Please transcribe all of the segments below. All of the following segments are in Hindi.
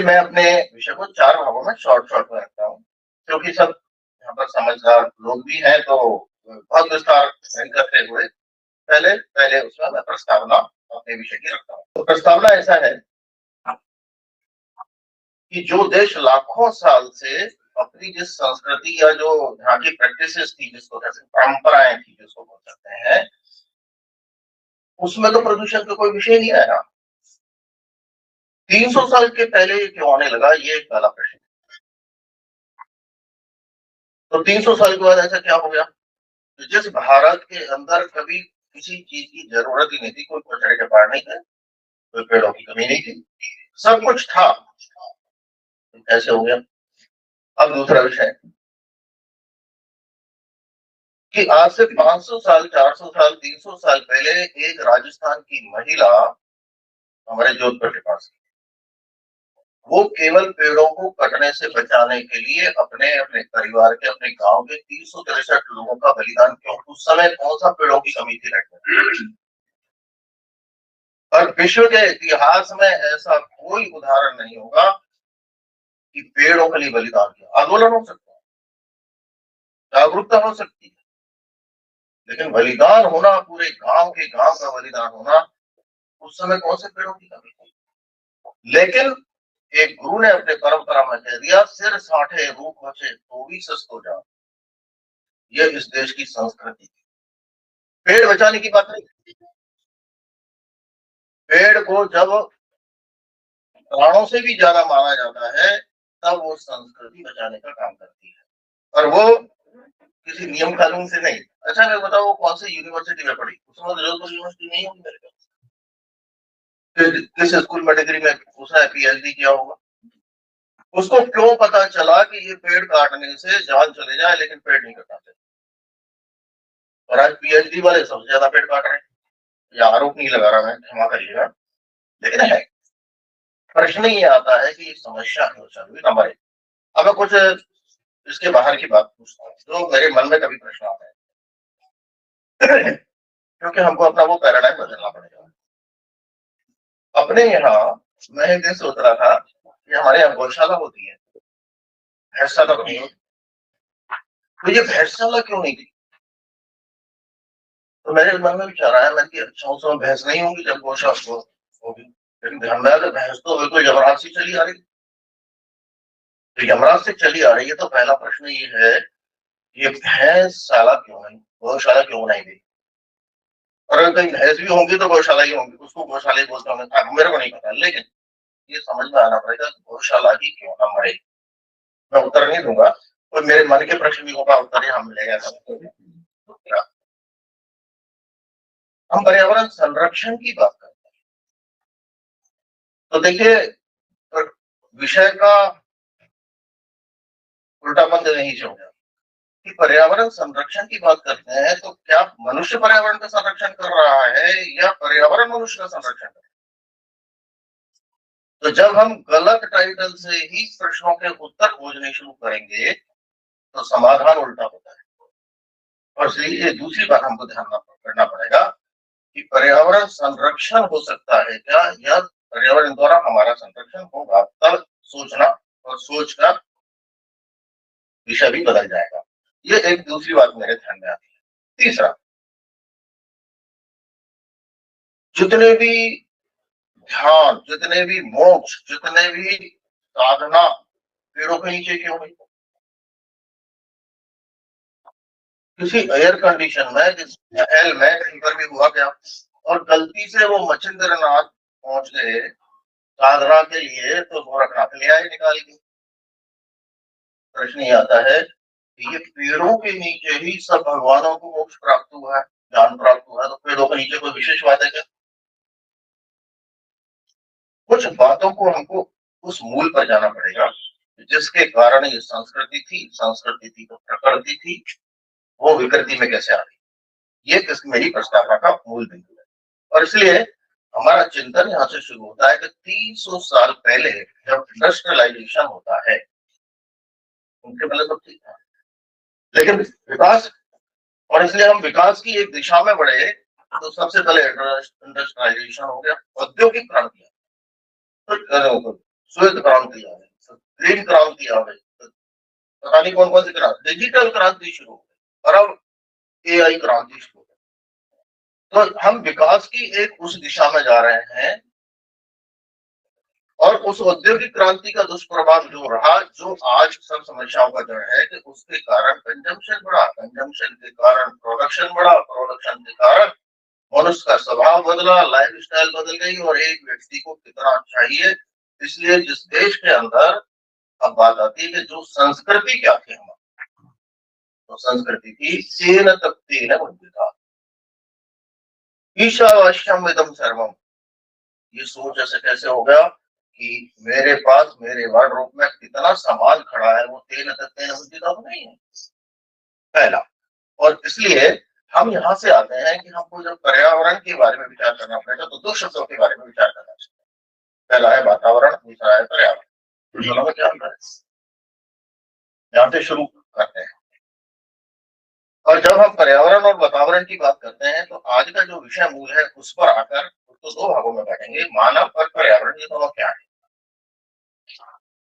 मैं अपने विषय को 4 भागों में शॉर्ट में रखता हूँ, क्योंकि सब यहाँ पर समझदार लोग भी हैं, तो बहुत विस्तार नहीं करते हुए पहले पहले उसमें मैं प्रस्तावना अपने विषय की रखता हूँ। तो प्रस्तावना ऐसा है कि जो देश लाखों साल से अपनी जिस संस्कृति या जो यहाँ की प्रैक्टिसेस थी, जिसको कहते हैं परंपराएं थी, जिसको बोल सकते हैं, उसमें तो प्रदूषण का कोई विषय नहीं आया। 300 साल के पहले ये क्यों आने लगा, ये एक पहला प्रश्न। तो 300 साल के बाद ऐसा क्या हो गया? तो जिस भारत के अंदर कभी किसी चीज की जरूरत ही नहीं थी, कोई कचरे के पार नहीं थे, कोई पेड़ों की कमी नहीं थी, सब कुछ था, तो कैसे हो गया? अब दूसरा विषय कि आज से 500 साल, 400 साल, 300 साल पहले एक राजस्थान की महिला हमारे जोधपुर के पास, वो केवल पेड़ों को कटने से बचाने के लिए अपने अपने परिवार के, अपने गांव के 363 लोगों का बलिदान क्यों? उस समय कौन सा पेड़ों की कमी थी रखने? और विश्व के इतिहास में ऐसा कोई उदाहरण नहीं होगा कि पेड़ों के लिए बलिदान किया। आंदोलन हो सकता है, जागरूकता हो सकती है, लेकिन बलिदान होना, पूरे गांव के गांव का बलिदान होना, उस समय कौन से पेड़ों की कमी थी? लेकिन एक गुरु ने अपने परंपरा में कह दिया, सिर साठे रूप बचे तो भी सस्तो जाओ। ये इस देश की संस्कृति थी। पेड़ बचाने की बात नहीं, पेड़ को जब प्राणों से भी ज्यादा माना जाता है, तब वो संस्कृति बचाने का काम करती है, और वो किसी नियम कानून से नहीं। अच्छा, मैं बताओ, वो कौन सी यूनिवर्सिटी में पढ़ी? उसमें तो जोधपुर यूनिवर्सिटी नहीं होगी मेरे ख्याल। किस स्कूल में डिग्री में उसने पीएचडी किया होगा? उसको क्यों पता चला कि ये पेड़ काटने से जान चले जाए, लेकिन पेड़ नहीं कटाते? और आज पीएचडी वाले सबसे ज्यादा पेड़ काट रहे हैं। या आरोप नहीं लगा रहा मैं, क्षमा करिएगा, लेकिन है। प्रश्न ये आता है कि ये समस्या क्यों चल रही? नंबर एक। अब मैं कुछ इसके बाहर की बात पूछता हूँ, जो मेरे मन में कभी प्रश्न आता है क्योंकि हमको अपना वो पैराडाइम बदलना पड़ेगा। अपने यहाँ मैं एक दिन सोच रहा था कि हमारे यहाँ गौशाला होती है, भैंसशाला नहीं होती, तो ये भैंसशाला क्यों नहीं थी? तो मेरे मन में विचार आया, मैंने कि अच्छा, उसमें भैंस नहीं होंगी जब गौशाला होगी, लेकिन ध्यान में आया तो भैंस तो बिल्कुल यमराज से चली आ रही। तो यमराज से चली आ रही है, तो पहला प्रश्न ये है, ये भैंसशाला क्यों नहीं, गौशाला क्यों बनाई गई? और अगर कहीं भैंस भी होंगी तो गौशाला ही होंगी, उसको गौशाला ही बोलते होंगे, मेरे को नहीं पता, लेकिन ये समझ में आना पड़ेगा गौशाला ही क्यों ना मरे। मैं उत्तर नहीं दूंगा, तो मेरे मन के प्रश्न भी होगा, उत्तर ही हम मिलेगा सबको। हम पर्यावरण संरक्षण की बात करते हैं, तो देखिए, विषय का उल्टा बंद नहीं छोड़ा कि पर्यावरण संरक्षण की बात करते हैं, तो क्या मनुष्य पर्यावरण का संरक्षण कर रहा है या पर्यावरण मनुष्य का संरक्षण कर रहा है? तो जब हम गलत टाइटल से ही प्रश्नों के उत्तर खोजने शुरू करेंगे, तो समाधान उल्टा होता है। और इसलिए दूसरी बात हमको ध्यान करना पड़ेगा कि पर्यावरण संरक्षण हो सकता है क्या, या पर्यावरण द्वारा हमारा संरक्षण होगा, तब सोचना और सोच का विषय भी बदल जाएगा। ये एक दूसरी बात मेरे ध्यान में आती है। तीसरा, जितने भी ध्यान, जितने भी मोक्ष, जितने भी साधना पेड़ों के नीचे क्यों हुई? किसी एयर कंडीशन में, किसी महल में कहीं पर भी हुआ क्या? और गलती से वो मच्छिंद्र नाथ पहुंच गए साधना के लिए, तो गोरखनाथ ले आए निकाल के। प्रश्न ये आता है कि ये पेड़ों के नीचे ही सब भगवानों को मोक्ष प्राप्त हुआ है, ज्ञान प्राप्त हुआ है, तो पेड़ों के नीचे कोई विशेष बात है क्या? कुछ बातों को हमको उस मूल पर जाना पड़ेगा जिसके कारण ये संस्कृति थी तो प्रकृति थी, वो विकृति में कैसे आ गई। ये मेरी प्रस्तावना का मूल बिंदु है, और इसलिए हमारा चिंतन यहाँ से शुरू होता है कि 300 साल पहले जब इंडस्ट्रियलाइजेशन होता है, उनके पहले सब ठीक था, लेकिन विकास, और इसलिए हम विकास की एक दिशा में बढ़े, तो सबसे पहले इंडस्ट्रियलाइजेशन हो गया, औद्योगिक क्रांति। तो श्वेत क्रांति आ गई, ग्रीन क्रांति आ गई, पता नहीं कौन कौन सी क्रांति, डिजिटल क्रांति शुरू हो गई, और अब एआई क्रांति शुरू हो गई। तो हम विकास की एक उस दिशा में जा रहे हैं, और उस औद्योगिक क्रांति का दुष्प्रभाव जो रहा, जो आज सब समस्याओं का जड़ है, कि उसके कारण कंजम्पशन बढ़ा, कंजम्पशन के कारण प्रोडक्शन बढ़ा, प्रोडक्शन के कारण मनुष्य का स्वभाव बदला, लाइफस्टाइल बदल गई, और एक व्यक्ति को कितना चाहिए। इसलिए जिस देश के अंदर अब बात आती है कि जो संस्कृति क्या थी हमारी, तो संस्कृति की सेन तक तेन बुद्धिता, ईशावास्यम इदम सर्वम। ये सोच ऐसे कैसे हो गया कि मेरे पास मेरे वार्डरोब में कितना सामान खड़ा है, वो तेन तक तेन बुद्धिता तो नहीं है, पहला। और इसलिए हम यहाँ से आते हैं कि हमको जब पर्यावरण के बारे में विचार करना पड़ेगा, तो दो शब्दों के बारे में विचार करना चाहिए। पहला है वातावरण, दूसरा है पर्यावरण। तो दोनों में क्या अंतर है, यहाँ से शुरू करते हैं। और जब हम पर्यावरण और वातावरण की बात करते हैं, तो आज का जो विषय मूल है उस पर आकर तो दो भागों में बैठेंगे, मानव और पर्यावरण, ये दोनों क्या है।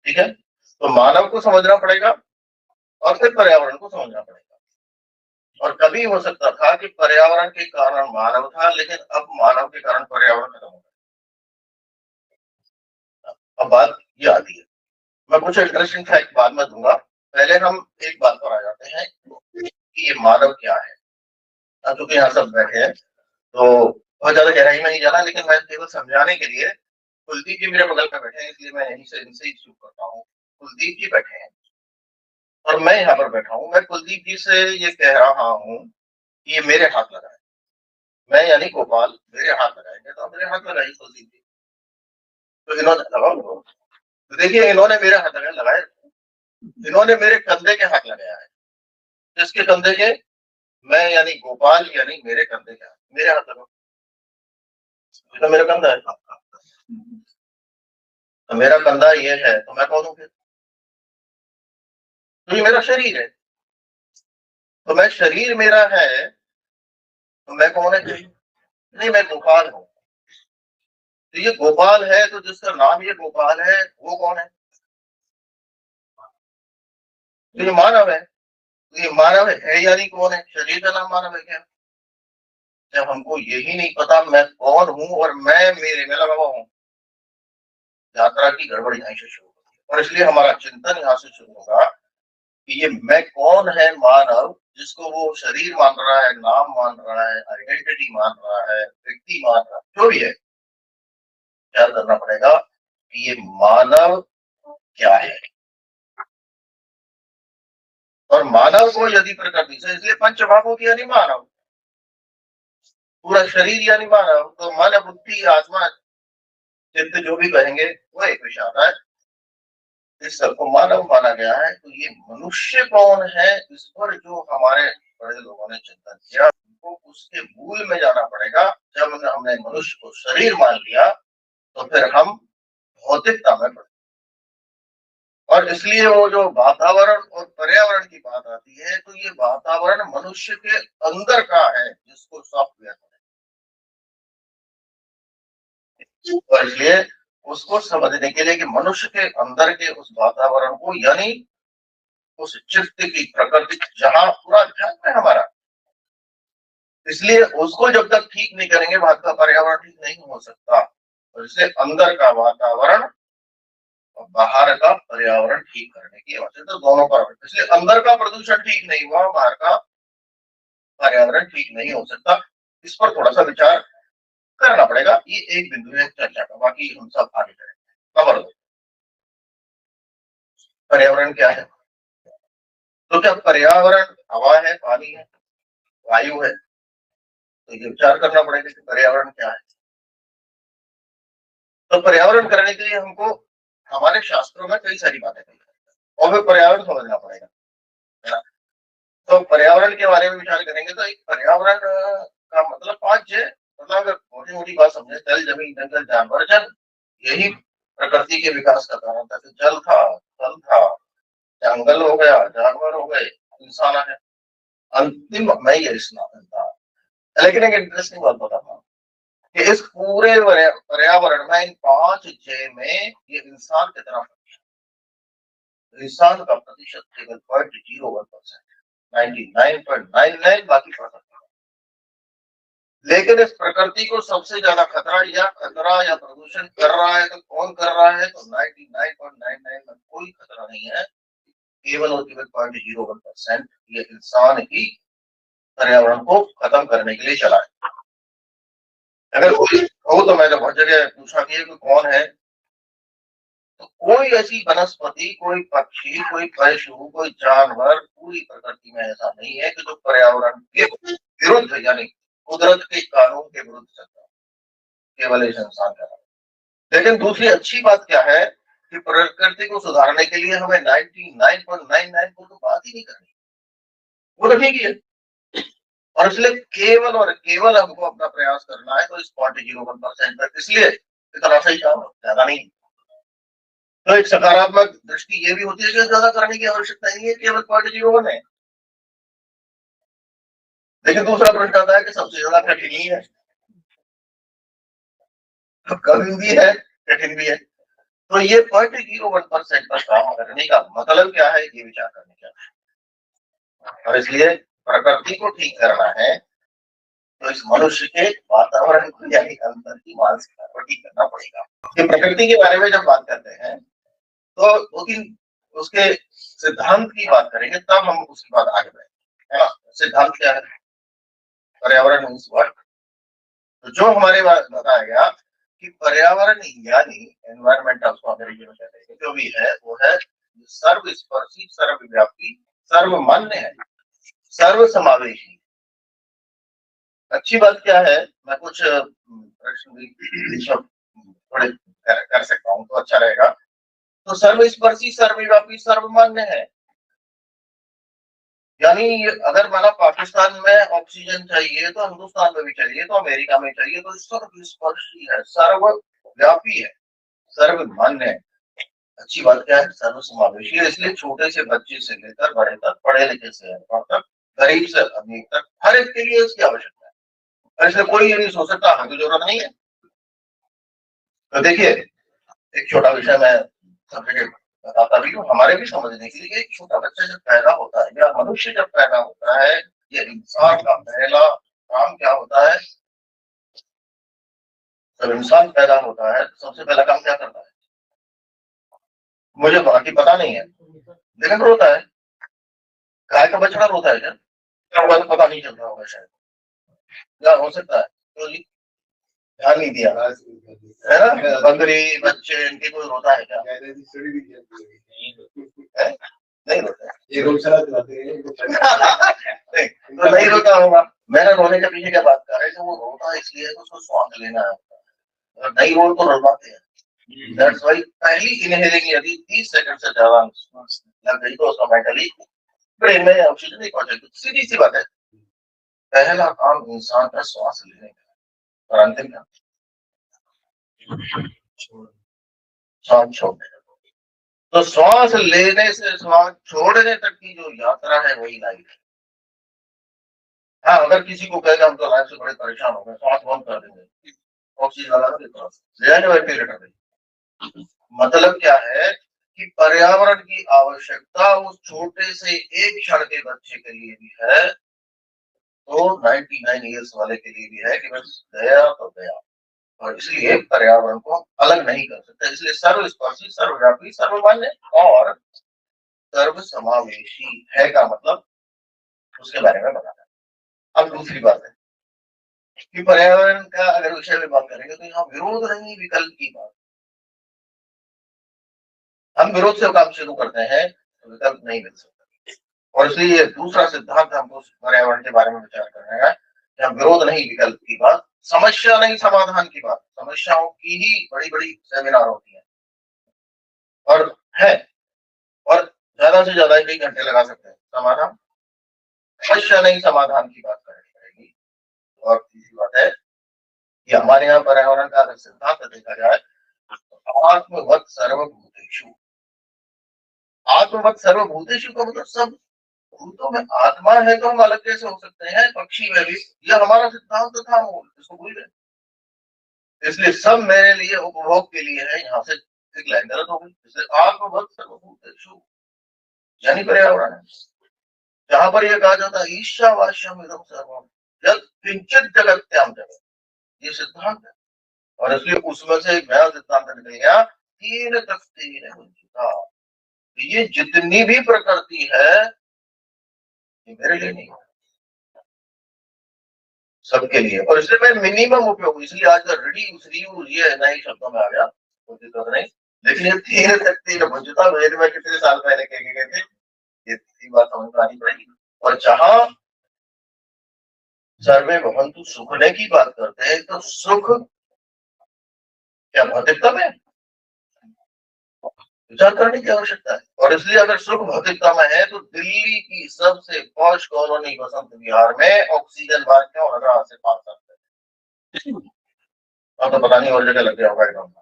ठीक है, तो मानव को समझना पड़ेगा और फिर पर्यावरण को समझना पड़ेगा। और कभी हो सकता था कि पर्यावरण के कारण मानव था, लेकिन अब मानव के कारण पर्यावरण खत्म हो गया। अब बात ये आती है, मैं कुछ इंटरेस्टिंग फैक्ट बाद में दूंगा, पहले हम एक बात पर आ जाते हैं कि ये मानव क्या है। क्योंकि यहाँ सब बैठे हैं तो बहुत ज्यादा गहराई में नहीं जाना, लेकिन मैं केवल समझाने के लिए, कुलदीप जी मेरे बगल में बैठे हैं, इसलिए मैं यहीं से इनसे ही शुरू करता हूँ। कुलदीप जी बैठे हैं और मैं यहाँ पर बैठा हूँ, मैं कुलदीप जी से ये कह रहा हूँ कि ये मेरे हाथ लगाए, मैं यानी गोपाल मेरे हाथ लगाएंगे, तो मेरे हाथ लगाइए कुलदीप जी। तो इन्होंने लगाओ, तो देखिए इन्होंने मेरे हाथ लगाए, इन्होंने मेरे कंधे के हाथ लगाया है। जिसके कंधे के, मैं यानी गोपाल यानी मेरे कंधे के हाथ, मेरे हाथ लगाओ, तो मेरा कंधा है, तो मेरा कंधा ये है, तो मैं कौन हूँ फिर, तो ये मेरा शरीर है। तो मैं, शरीर मेरा है, तो मैं कौन है, नहीं मैं गोपाल हूँ। तो ये गोपाल है, तो जिसका नाम ये गोपाल है वो कौन है, तो ये मानव है। तो ये मानव है यानी कौन है, शरीर का नाम मानव है क्या। जब हमको यही नहीं पता मैं कौन हूँ और मैं मेरे में लगा हुआ हूँ, यात्रा की गड़बड़ी यहीं से शुरू होती है। और इसलिए हमारा चिंतन यहाँ से शुरू होगा कि ये मैं कौन है मानव, जिसको वो शरीर मान रहा है, नाम मान रहा है, आइडेंटिटी मान रहा है, व्यक्ति मान रहा है, जो भी है, क्या करना पड़ेगा कि ये मानव क्या है। और मानव को यदि प्रकृति से, इसलिए पंचभागों की यानी मानव, पूरा शरीर यानी मानव, तो मन बुद्धि आत्मा चित्त जो भी कहेंगे वो एक विषय आता है, इस सबको मानव माना गया है। तो ये मनुष्य कौन है, इस पर जो हमारे बड़े लोगों ने चिंतन किया, उनको उसके मूल में जाना पड़ेगा। जब हमने मनुष्य को शरीर मान लिया, तो फिर हम भौतिकता में बढ़े। और इसलिए वो जो वातावरण और पर्यावरण की बात आती है, तो ये वातावरण मनुष्य के अंदर का है, जिसको सॉफ्टवेयर, और इसलिए उसको समझने के लिए कि मनुष्य के अंदर के उस वातावरण को, यानी उस चित्त की प्रकृति जहां पूरा ध्यान है हमारा, इसलिए उसको जब तक ठीक नहीं करेंगे, बाहर का पर्यावरण ठीक नहीं हो सकता। और इसलिए अंदर का वातावरण और बाहर का पर्यावरण ठीक करने की आवश्यकता, दोनों पर। इसलिए अंदर का प्रदूषण ठीक नहीं हुआ, बाहर का पर्यावरण ठीक नहीं हो सकता। इस पर थोड़ा सा विचार करना पड़ेगा, ये एक बिंदु है चर्चा का, बाकी हम सब आगे करेंगे। नंबर 2, पर्यावरण क्या है। तो क्या पर्यावरण हवा है, पानी है, वायु है, तो ये विचार करना पड़ेगा कि पर्यावरण क्या है। तो पर्यावरण करने के लिए हमको हमारे शास्त्रों में कई सारी बातें कही है, और फिर पर्यावरण समझना पड़ेगा, है ना। तो पर्यावरण के बारे में विचार करेंगे, तो एक पर्यावरण का मतलब 5 है। मतलब अगर मोटी मोटी बात समझे, जल, जमीन, जंगल, जानवर, जल, यही प्रकृति के विकास का कारण था। जल था, थल था, जंगल हो गया, जानवर हो गए, इंसान है, अंतिम मैं ये स्नातन था। लेकिन एक इंटरेस्टिंग बात बताता हूँ, कि इस पूरे पर्यावरण में इन 5 जय में ये इंसान कितना इंसान का प्रतिशत केवल 0.01%, 99.99 बाकी फर्क। लेकिन इस प्रकृति को सबसे ज्यादा खतरा या प्रदूषण कर रहा है तो कौन कर रहा है? तो 99.99 में कोई खतरा नहीं है, केवल और केवल 0.01% ये इंसान ही पर्यावरण को खत्म करने के लिए चला है। अगर कोई हो तो मैंने बहुत जगह पूछा कि कौन है, तो कोई ऐसी वनस्पति, कोई पक्षी, कोई पशु, कोई जानवर पूरी प्रकृति में ऐसा नहीं है कि जो पर्यावरण के विरुद्ध यानी कुदरत के कानून के विरुद्ध चलता है, केवल इस इंसान का। लेकिन दूसरी अच्छी बात क्या है कि प्रकृति को सुधारने के लिए हमें 99.99 को तो बात ही नहीं करनी, वो रखेगी है। और इसलिए केवल और केवल हमको अपना प्रयास करना है, तो इस 0.01% तक, इसलिए इतना सही काम ज्यादा नहीं। तो एक सकारात्मक दृष्टि ये भी होती है कि ज्यादा करने की आवश्यकता नहीं है, केवल 0.01 है। लेकिन दूसरा प्रश्न आता है कि सबसे ज्यादा कठिन ही है, कठिन भी है, कठिन भी है। तो ये 0.01% पर काम करने का मतलब क्या है, ये विचार करने का। और इसलिए प्रकृति को ठीक करना है तो इस मनुष्य के वातावरण को यानी अंतर की मानसिकता को ठीक करना पड़ेगा। कि प्रकृति के बारे में जब बात करते हैं तो दो तीन उसके सिद्धांत की बात करेंगे, तब हम उसके बाद आगे बढ़ेंगे, है ना। सिद्धांत क्या है? पर्यावरण मीन्स व्हाट? तो जो हमारे पास बताया गया कि पर्यावरण यानी एनवायरमेंट, उसको अंग्रेजी में कहते हैं, जो भी है वो है सर्वस्पर्शी, सर्वव्यापी, सर्वमान्य है, सर्व समावेशी। अच्छी बात क्या है, मैं कुछ प्रश्न भी थोड़े कर सकता हूँ तो अच्छा रहेगा। तो सर्वस्पर्शी, सर्वव्यापी, सर्वमान्य है, यानी अगर माना पाकिस्तान में ऑक्सीजन चाहिए तो हिंदुस्तान में भी चाहिए, तो अमेरिका में चाहिए, तो सर्वस्पर्शी है, सर्वव्यापी है, सर्वमान्य है। अच्छी बात क्या है? सर्वसमावेशी है। इसलिए छोटे से बच्चे से लेकर बड़े तक, पढ़े लिखे से तक, गरीब से अमीर तक, हर एक के लिए इसकी आवश्यकता है। और इसलिए कोई ये नहीं सोच सकता हमें जरूरत नहीं है। तो देखिए, एक छोटा विषय मैं सब जगह बताता भी हूँ, हमारे भी समझने के लिए। एक छोटा बच्चा जब पैदा होता है या मनुष्य जब पैदा होता है, ये इंसान का पहला काम क्या होता है? जब इंसान पैदा होता है तो सबसे पहला काम क्या करता है? मुझे बाकी पता नहीं है, लेकिन रोता है। गाय का बछड़ा रोता है क्या? तो पता नहीं चल रहा होगा शायद, क्या हो सकता है? तो ध्यान नहीं दिया है ना। बकरी बच्चे इनके कोई रोता है क्या? नहीं रोता है। ये रोज नहीं, तो नहीं रोता होगा। मैंने रोने के पीछे क्या बात कर रहे थे, वो रोता इसलिए है उसको स्वाद लेना है, और नहीं रो तो रुलवाते हैं। दैट्स व्हाई पहली इनहेलिंग यदि 30 सेकंड से ज्यादा लग गई तो उसका मेंटली ब्रेन में ऑक्सीजन नहीं पहुंचेगी। सीधी सी बात है। पहला काम इंसान का श्वास लेने का, और अंतिम काम श्वास छोड़ने का। तो श्वास लेने से श्वास छोड़ने तक की जो यात्रा है वही लाइफ है। हाँ, अगर किसी को कहेगा हम तो लाइफ से बड़े परेशान हो गए, श्वास बंद कर देंगे, ऑक्सीजन लगा देते वेंटिलेटर पे। मतलब क्या है कि पर्यावरण की आवश्यकता उस छोटे से एक क्षण के बच्चे के लिए भी है, तो 99 ईयर्स वाले के लिए भी है कि बस गया तो गया। और इसलिए पर्यावरण को अलग नहीं कर सकते। इसलिए सर्वस्पर्शी, सर्वव्यापी, सर्वमान्य और सर्व समावेशी है का मतलब उसके बारे में बताना। अब दूसरी बात है कि पर्यावरण का अगर विषय में बात करेंगे तो यहाँ विरोध नहीं, विकल्प की बात। हम विरोध से काम शुरू करते हैं तो विकल्प नहीं मिल सकता। और इसलिए दूसरा सिद्धांत हमको पर्यावरण के बारे में विचार करना है कि हम विरोध नहीं, विकल्प की बात, समस्या नहीं समाधान की बात। समस्याओं की ही बड़ी बड़ी सेमिनार होती है और है, और ज्यादा से ज्यादा कई घंटे लगा सकते हैं। समाधान, समस्या नहीं समाधान की बात करनी पड़ेगी। और तीसरी बात है कि हमारे यहाँ पर्यावरण का अगर सिद्धांत देखा जाए तो आत्मवत सर्वभूतेषु। आत्मवत सर्वभूतेषु का मतलब सब भूतों में आत्मा है, तो हम अलग कैसे हो सकते हैं? पक्षी में भी, यह हमारा सिद्धांत था, इसको भूल गए। इसलिए सब मेरे लिए उपभोग के लिए है। यहाँ से एक लाइन गलत हो गई, इसलिए आत्मवत् सर्वभूतेषु यानी पर्यावरण है। जहां पर यह कहा जाता है ईशावास्यम इदं सर्वम यत् किंचित जगत्याम जगत, ये सिद्धांत है। और इसलिए उसमें से एक नया सिद्धांत निकल गया, तीन तस्तीन वंचिता, ये जितनी भी प्रकृति है ये मेरे लिए नहीं है, सबके लिए। और इसलिए मैं मिनिमम उपयोग, इसलिए आज का रिड्यूस रीयूज ये नए शब्दों में आ गया, कोई दिक्कत नहीं। लेकिन ये तीन तस्तीन वंचिता वेद में कितने साल पहले कहे गए थे, ये तीन बात समझ में आनी पड़ेगी। और जहां सर्वे भवन्तु सुखने की बात करते हैं तो सुख क्या भौतिकता में विचार करने की आवश्यकता है। और इसलिए अगर सुख भौतिकता में है तो दिल्ली की सबसे पॉश कॉलोनी बसंत विहार में ऑक्सीजन बार क्यों लग रहा से 5 साल पहले, अब तो पता नहीं और जगह लग गया होगा एकदम।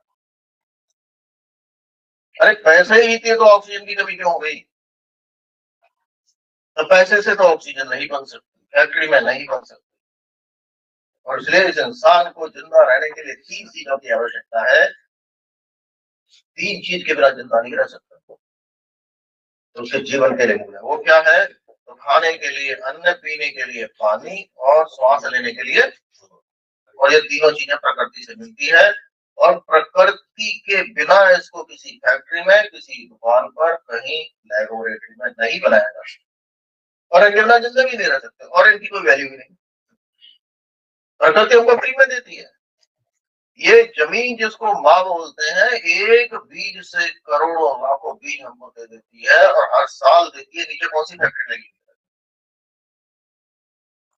अरे पैसे ही थे तो ऑक्सीजन की कमी क्यों हो गई? तो पैसे से तो ऑक्सीजन नहीं बन सकती, फैक्ट्री में नहीं बन सकती। और इसलिए इस इंसान को जिंदा रहने के लिए 3 चीजों की आवश्यकता है। 3 चीज के बिना जिंदा नहीं रह सकता, तो उसके जीवन के लिए मूल है। वो क्या है? तो खाने के लिए अन्न, पीने के लिए पानी और श्वास लेने के लिए। और ये तीनों चीजें प्रकृति से मिलती है। और प्रकृति के बिना इसको किसी फैक्ट्री में, किसी दुकान पर, कहीं लैबोरेटरी में नहीं बनाया जा सकता। और इनके बिना जिंदा भी नहीं रह सकते, और इनकी कोई वैल्यू भी नहीं। प्रकृति हमको फ्री में देती है। ये जमीन जिसको माँ बोलते हैं, एक बीज से करोड़ों लाखों बीज हमको दे देती है, और हर साल देती है। नीचे कौन सी फैक्ट्री लगी?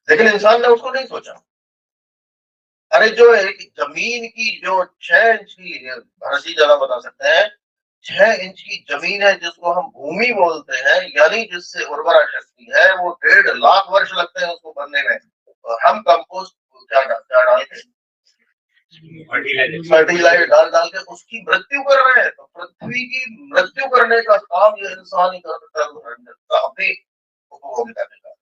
लेकिन इंसान ने उसको नहीं सोचा। अरे जो एक जमीन की जो 6 इंच की, भरसी ज्यादा बता सकते हैं, 6 इंच की जमीन है जिसको हम भूमि बोलते हैं, यानी जिससे उर्वरा शक्ति है, वो 1.5 लाख वर्ष लगते हैं उसको बनने में। और हम कंपोस्ट क्या डाल के, फर्टिलाइजर डाल डाल के उसकी मृत्यु कर रहे हैं। तो पृथ्वी की मृत्यु करने का काम ये इंसान ही करता है अपनी उपभोगिता के कारण।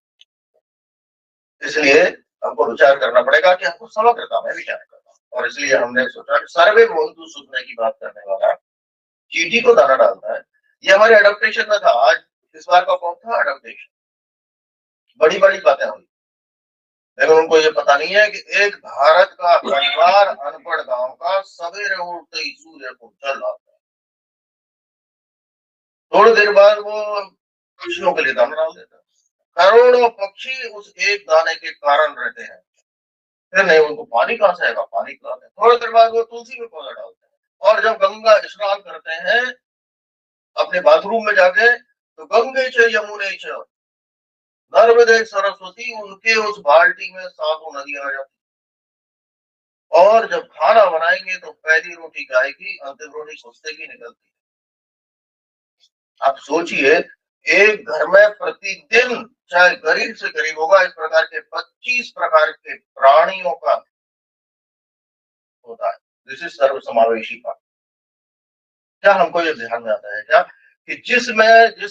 इसलिए हमको विचार करना पड़ेगा कि हमको समग्रता में विचार करना। और इसलिए हमने सोचा कि सर्वे भवन्तु सुखने की बात करने वाला चींटी को दाना डालता है। ये हमारे अडप्टेशन में था। आज इस बार का कौन था अडप्टेशन, बड़ी बड़ी बातें हुई, लेकिन उनको ये पता नहीं है कि एक भारत का परिवार अनपढ़ गांव का सवेरे उठते ही सूर्य को जल आता है, थोड़ी देर बाद वो पक्षियों के लिए दाना डाल देता है। करोड़ों पक्षी उस एक दाने के कारण रहते हैं। फिर नहीं, उनको पानी कहाँ से आएगा? पानी पिलाते हैं। थोड़ी देर बाद वो तुलसी में पौधा डालते हैं। और जब गंगा स्नान करते हैं अपने बाथरूम में जाके, तो गंगे च यमुने च नर्मदे सरस्वती, उनके उस बाल्टी में 7 नदियां आ जाती। और जब खाना बनाएंगे तो पहली रोटी गाय की, अंतिम रोटी कुत्ते की निकलती है। आप सोचिए, एक घर में प्रतिदिन, चाहे गरीब से गरीब होगा, इस प्रकार के 25 प्रकार के प्राणियों का होता है। दिस इज सर्व समावेशी का। क्या हमको ये ध्यान में आता है क्या कि जिस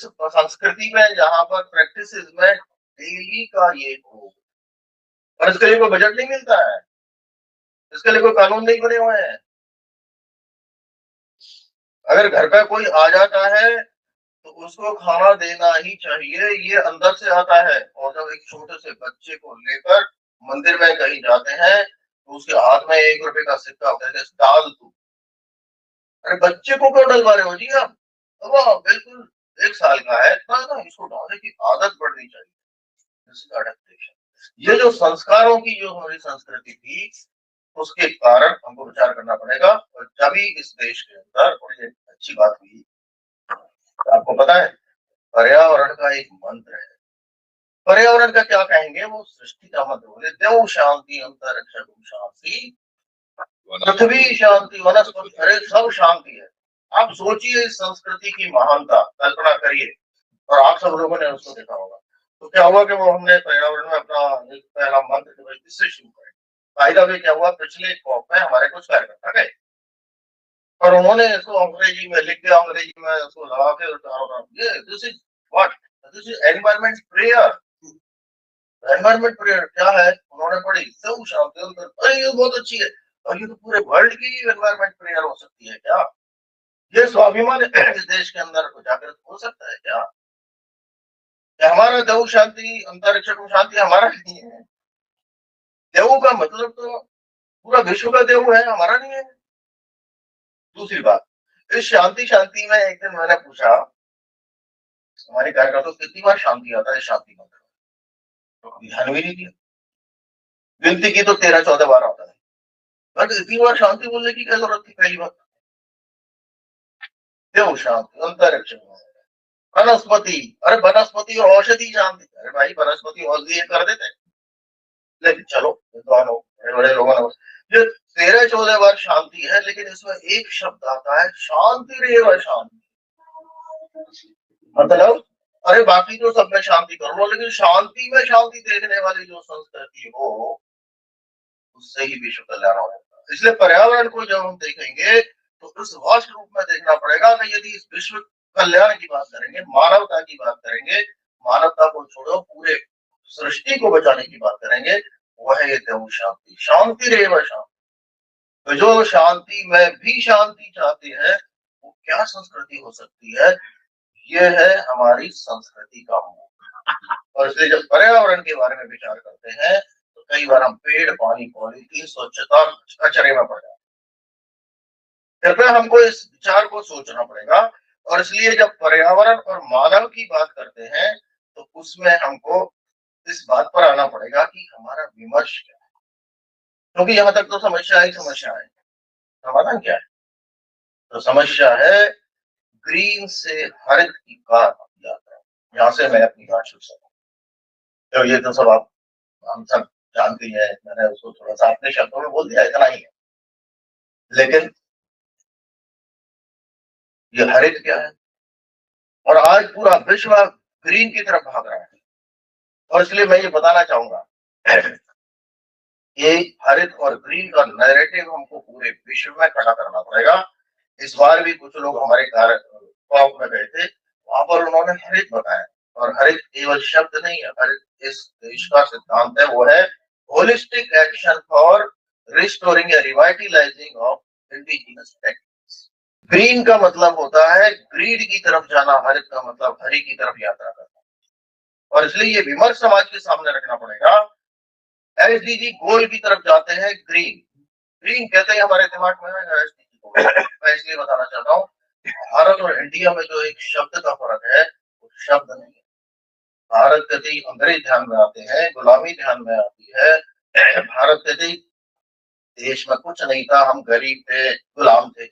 संस्कृति में, जहां पर प्रैक्टिस में डेली का ये हो, और इसके लिए कोई बजट नहीं मिलता है, इसके लिए कोई कानून नहीं बने हुए हैं। अगर घर पे कोई आ जाता है तो उसको खाना देना ही चाहिए, ये अंदर से आता है। और जब एक छोटे से बच्चे को लेकर मंदिर में कहीं जाते हैं तो उसके हाथ में 1 रुपए का सिक्का होता है, डाल तू। अरे बच्चे को क्यों डलवा रहे हो जी आप? वो बिल्कुल 1 साल का है, इतना ना इसको डालने की आदत पड़नी चाहिए। ये जो संस्कारों की जो हमारी संस्कृति थी, उसके कारण हमको विचार करना पड़ेगा। और तभी इस देश के अंदर, और ये अच्छी बात हुई, आपको पता है पर्यावरण का एक मंत्र है। पर्यावरण का क्या कहेंगे? वो सृष्टि का मंत्र बोले, देव शांति अंतरिक्ष शांति, पृथ्वी शांति, वनस्पति, अरे सब शांति है। आप सोचिए इस संस्कृति की महानता, कल्पना करिए। और आप सब लोगों ने उसको देखा होगा। तो क्या हुआ कि वो हमने पर्यावरण में अपना एक पहला मंत्र जो है किससे शुरू करें। फायदा भी क्या हुआ, पिछले कॉप में हमारे कुछ कार्यकर्ता गए और उन्होंने इसको अंग्रेजी में लिख दिया, अंग्रेजी में उसको लगा के चारों तरफ, ये this is what, this is environment prayer. Environment prayer क्या है? उन्होंने पढ़ी, सब शांति, अरे ये बहुत अच्छी है। और ये तो पूरे वर्ल्ड की एनवायरमेंट प्रेयर हो सकती है क्या? ये स्वाभिमान इस देश के अंदर जागृत हो सकता है क्या? कि हमारा देव शांति, अंतरिक्ष में शांति हमारा नहीं है। देव का मतलब तो पूरा विश्व का देव है, हमारा नहीं है। दूसरी बात, इस शांति में एक दिन मैंने पूछा हमारे कार्यकर्ता कितनी बार शांति आता है शांति में, तो कभी ध्यान भी नहीं दिया। गिनती की तो 13-14 बार आता है, बट इतनी बार शांति बोलने की क्या जरूरत थी? पहली बात देव शांति, अंतरिक्ष में, वनस्पति, अरे वनस्पति और औषधि शांति, अरे भाई वनस्पति औषधि कर देते, लेकिन चलो विद्वान हो, बड़े लोगों ने ये 13-14 बार शांति है, लेकिन इसमें एक शब्द आता है शांति रेव शांति। मतलब अरे बाकी तो सब में शांति कर लो, लेकिन शांति में शांति देखने वाली जो संस्कृति हो, उससे ही विश्व कल्याण होगा। इसलिए पर्यावरण को जब हम देखेंगे तो उस वास्ट रूप में देखना पड़ेगा कि यदि इस विश्व कल्याण की बात करेंगे, मानवता की बात करेंगे, मानवता को छोड़ो पूरे सृष्टि को बचाने की बात करेंगे, वह है देव शांति, शांति रेव शांति। तो जो शांति में भी शांति चाहते हैं, वो क्या संस्कृति हो सकती है? ये है हमारी संस्कृति का मूल। और इसलिए जब पर्यावरण के बारे में विचार करते हैं तो कई बार हम पेड़, पानी, पॉलिथीन, स्वच्छता, कचरे में पड़ जाते हैं। कृपया हमको इस विचार को सोचना पड़ेगा। और इसलिए जब पर्यावरण और मानव की बात करते हैं तो उसमें हमको इस बात पर आना पड़ेगा कि हमारा विमर्श क्या है, क्योंकि यहाँ तक तो समस्या ही समस्या है, समाधान क्या है? तो समस्या है ग्रीन से हरित की कार यात्रा। यहाँ से मैं अपनी बात शुरू करूँ, तो ये तो सब आप हम सब जानते हैं, मैंने उसको थोड़ा सा अपने शब्दों में बोल दिया, इतना ही है। लेकिन ये हरित क्या है? और आज पूरा विश्व ग्रीन की तरफ भाग रहा है, और इसलिए मैं ये बताना चाहूंगा ये हरित और ग्रीन का नैरेटिव हमको पूरे विश्व में खड़ा करना पड़ेगा। इस बार भी कुछ लोग हमारे टॉक में गए थे, वहां पर उन्होंने हरित बताया, और हरित केवल शब्द नहीं है, हरित इस देश का सिद्धांत है, वो है होलिस्टिक एक्शन फॉर रिस्टोरिंग या revitalising of indigenous techniques. Green का मतलब होता है ग्रीड की तरफ जाना, हरित का मतलब हरि की तरफ यात्रा करना। और इसलिए ये विमर्श समाज के सामने रखना पड़ेगा। एसडीजी गोल की तरफ जाते हैं, ग्रीन ग्रीन कहते हैं हमारे दिमाग में एसडीजी गोल। मैं इसलिए बताना चाहता हूँ भारत और इंडिया में जो एक शब्द का फर्क है, वो शब्द नहीं है। भारत कहते ही अंग्रेज ध्यान में आते हैं, गुलामी ध्यान में आती है। भारत कहते ही देश में कुछ नहीं था, हम गरीब थे, गुलाम थे।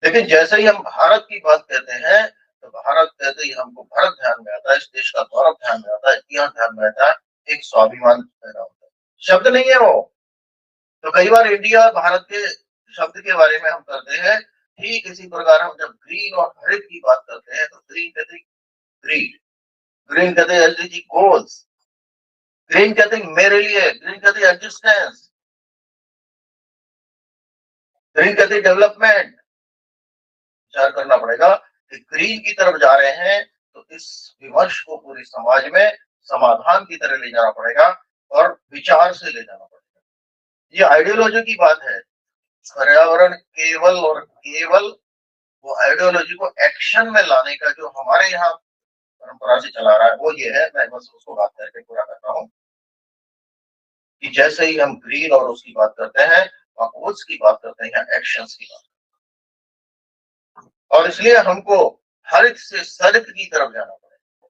लेकिन जैसे ही हम भारत की बात कहते हैं तो भारत कहते ही हमको भारत ध्यान में आता है, इस देश का गौरव ध्यान में आता है, इतिहास ध्यान में आता है, एक स्वाभिमान पैदा होता है। शब्द नहीं है वो। तो कई बार इंडिया भारत के शब्द के बारे में हम करते हैं, ठीक इसी प्रकार हम जब ग्रीन और हरित की बात करते हैं तो ग्रीन कहते ग्रीन, ग्रीन कहते एसडीजी गोल्स, ग्रीन कहते मेरे लिए, ग्रीन कहते एग्जिस्टेंस, ग्रीन कहते डेवलपमेंट। विचार करना पड़ेगा कि ग्रीन की तरफ जा रहे हैं तो इस विमर्श को पूरे समाज में समाधान की तरह ले जाना पड़ेगा और विचार से ले जाना पड़ेगा। ये आइडियोलॉजी की बात है। पर्यावरण केवल और केवल वो आइडियोलॉजी को एक्शन में लाने का जो हमारे यहाँ परंपरा से चला रहा है वो ये है। मैं बस उसको बात करके पूरा करता हूँ कि जैसे ही हम ग्रीन और उसकी बात करते हैं, गोल्स की बात करते हैं, एक्शंस की बात, और इसलिए हमको हरित से सरित की तरफ जाना पड़ेगा।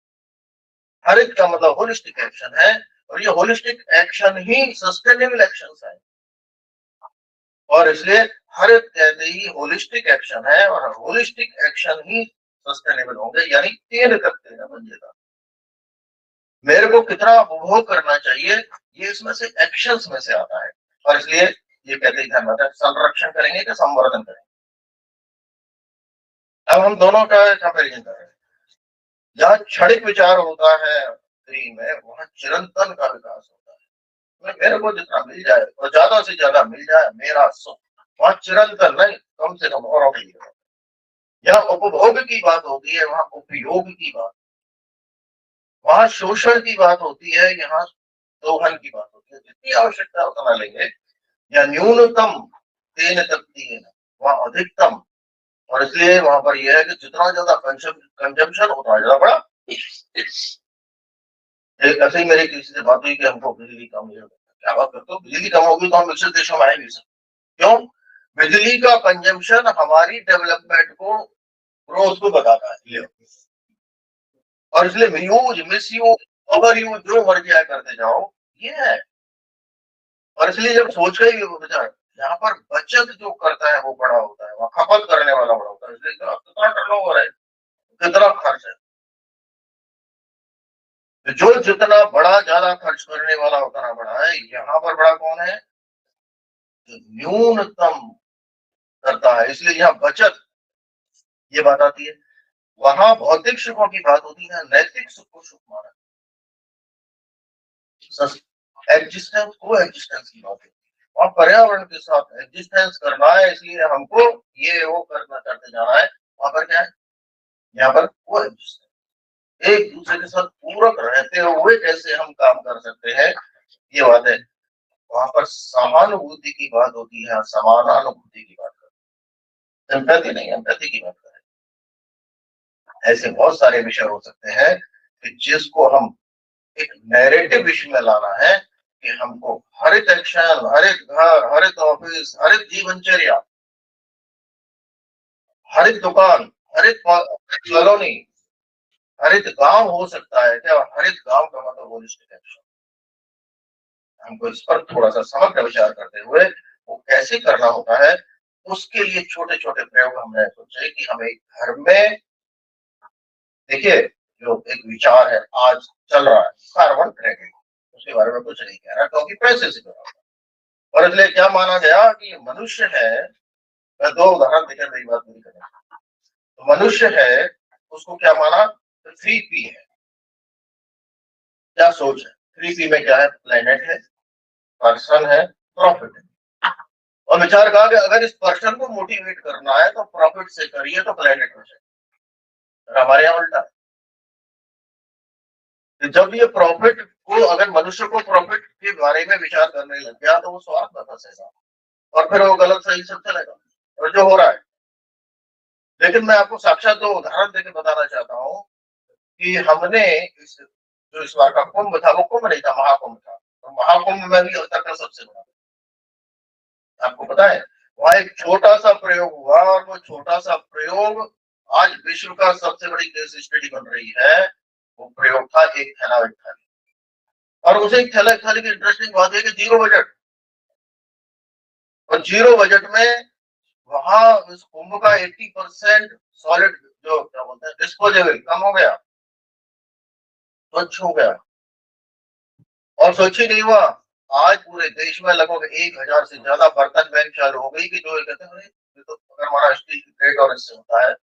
हरित का मतलब होलिस्टिक एक्शन है, और ये होलिस्टिक एक्शन ही सस्टेनेबल एक्शन है। और इसलिए हरित कहते ही होलिस्टिक एक्शन है, और होलिस्टिक एक्शन ही सस्टेनेबल होंगे, यानी तेल करते हैं बंजेगा। मेरे को कितना उपभोग करना चाहिए, ये इसमें से एक्शंस में से आता है। और इसलिए ये कहते ही ध्यान रखना है, संरक्षण करेंगे कि संवर्धन करेंगे। अब हम दोनों का कंपेरिजन कर रहे हैं। जहाँ क्षणिक विचार होता है ग्रीन में, वहां चिरंतन का विकास होता है। मेरे को जितना मिल जाए और ज्यादा से ज्यादा मिल जाए मेरा सुख, वहां चिरंतन नहीं, कम से कम और के लिए। यहाँ उपभोग की बात होती है, वहां उपयोग की बात, वहां शोषण की बात होती है, यहाँ दोहन की बात होती है। जितनी आवश्यकता उतना लेंगे, या न्यूनतम तेन तक वहां अधिकतम। और इसलिए वहां पर यह है कि जितना ज्यादा कंजम्पशन उतना ज्यादा बड़ा। ऐसे ही मेरी किसी से बात हुई कि हमको बिजली कम है। क्या बात करते हो, बिजली कम होगी तो हम विकसित देशों में आए भी सकते। क्यों? बिजली का कंजम्पशन हमारी डेवलपमेंट को, ग्रोथ को बताता है। और इसलिए use, miss use, over use जो मर्जी आए करते जाओ, ये है। और इसलिए जब सोच रहे विचार, यहाँ पर बचत जो करता है वो बड़ा होता है, वहाँ खपत करने वाला बड़ा होता है। इसलिए कितना टर्नओवर है, कितना खर्च है, तो जो जितना बड़ा ज्यादा खर्च करने वाला उतना बड़ा है। यहाँ पर बड़ा कौन है? जो न्यूनतम करता है। इसलिए यहाँ बचत, ये बात आती है। वहां भौतिक सुखों की बात होती है, नैतिक सुख को सुख माना, एग्जिस्टेंस को एग्जिस्टेंस की बात है। और पर्यावरण के साथ एग्जिस्टेंस करना है, इसलिए हमको ये वो करना करते जाना है। वहां पर क्या है? यहाँ पर वो एग्जिस्टेंस, एक दूसरे के साथ पूरक रहते हुए कैसे हम काम कर सकते हैं, ये बात है। वहां पर सहानुभूति की बात होती है, समानानुभूति की बात करते हैं, एम्पैथी नहीं, एम्पैथी की बात करें। ऐसे बहुत सारे विषय हो सकते हैं कि जिसको हम एक नैरेटिव विषय में लाना है कि हमको हर एक एक्शन, हर एक घर, हर एक ऑफिस, हर एक जीवनचर्या, हर एक दुकान, हर एक कॉलोनी, हर एक गांव हो सकता है क्या? हर एक गांव का मतलब होलिस्टिक एक्शन। हमको इस पर थोड़ा सा समग्र विचार करते हुए वो कैसे करना होता है, उसके लिए छोटे छोटे प्रयोग हमने सोचे कि हमें घर में, देखिए, जो एक विचार है आज चल रहा है कार्बन क्रेडिट, उसके बारे में कुछ नहीं कह रहा क्योंकि पैसे से जुड़ा। और इसलिए क्या माना गया कि ये मनुष्य है। मैं दो उदाहरण देकर मेरी बात नहीं करूंगा। तो मनुष्य है, उसको क्या माना? तो 3P है। क्या सोच है? 3P में क्या है? प्लेनेट है, पर्सन है, प्रॉफिट है। और विचार कहा कि अगर इस पर्सन को मोटिवेट करना है तो प्रॉफिट से करिए तो प्लेनेट हो जाए। हमारे यहाँ उल्टा है। तो जब ये प्रॉफिट को, अगर मनुष्य को प्रॉफिट के बारे में विचार करने लग गया तो वो स्वार्थ का फंसेगा और फिर वो गलत सही सब चलेगा, और जो हो रहा है। लेकिन मैं आपको साक्षात दो उदाहरण देकर बताना चाहता हूँ कि हमने जो इस बार का कुंभ था वो कुंभ नहीं था, महाकुंभ था। और महाकुंभ में भी अब तक का सबसे बड़ा, आपको पता है, वहां एक छोटा सा प्रयोग हुआ और वो छोटा सा प्रयोग आज विश्व का सबसे बड़ी केस स्टडी बन रही है। वो प्रयोग था एक थैला एक थाली। और उसे एक थैला एक थाली की इंटरेस्टिंग बात है कि जीरो बजट, और जीरो बजट में वहां इस कुंभ का 80% सॉलिड, जो क्या बोलते हैं, डिस्पोजेबल, कम हो गया, स्वच्छ हो गया। और स्वच्छ ही नहीं हुआ, आज पूरे देश में लगभग 1000 से ज्यादा बर्तन बैंक चालू हो गई कि जो कहते हैं ये तो अगर हमारा स्टील की प्लेट और इससे होता है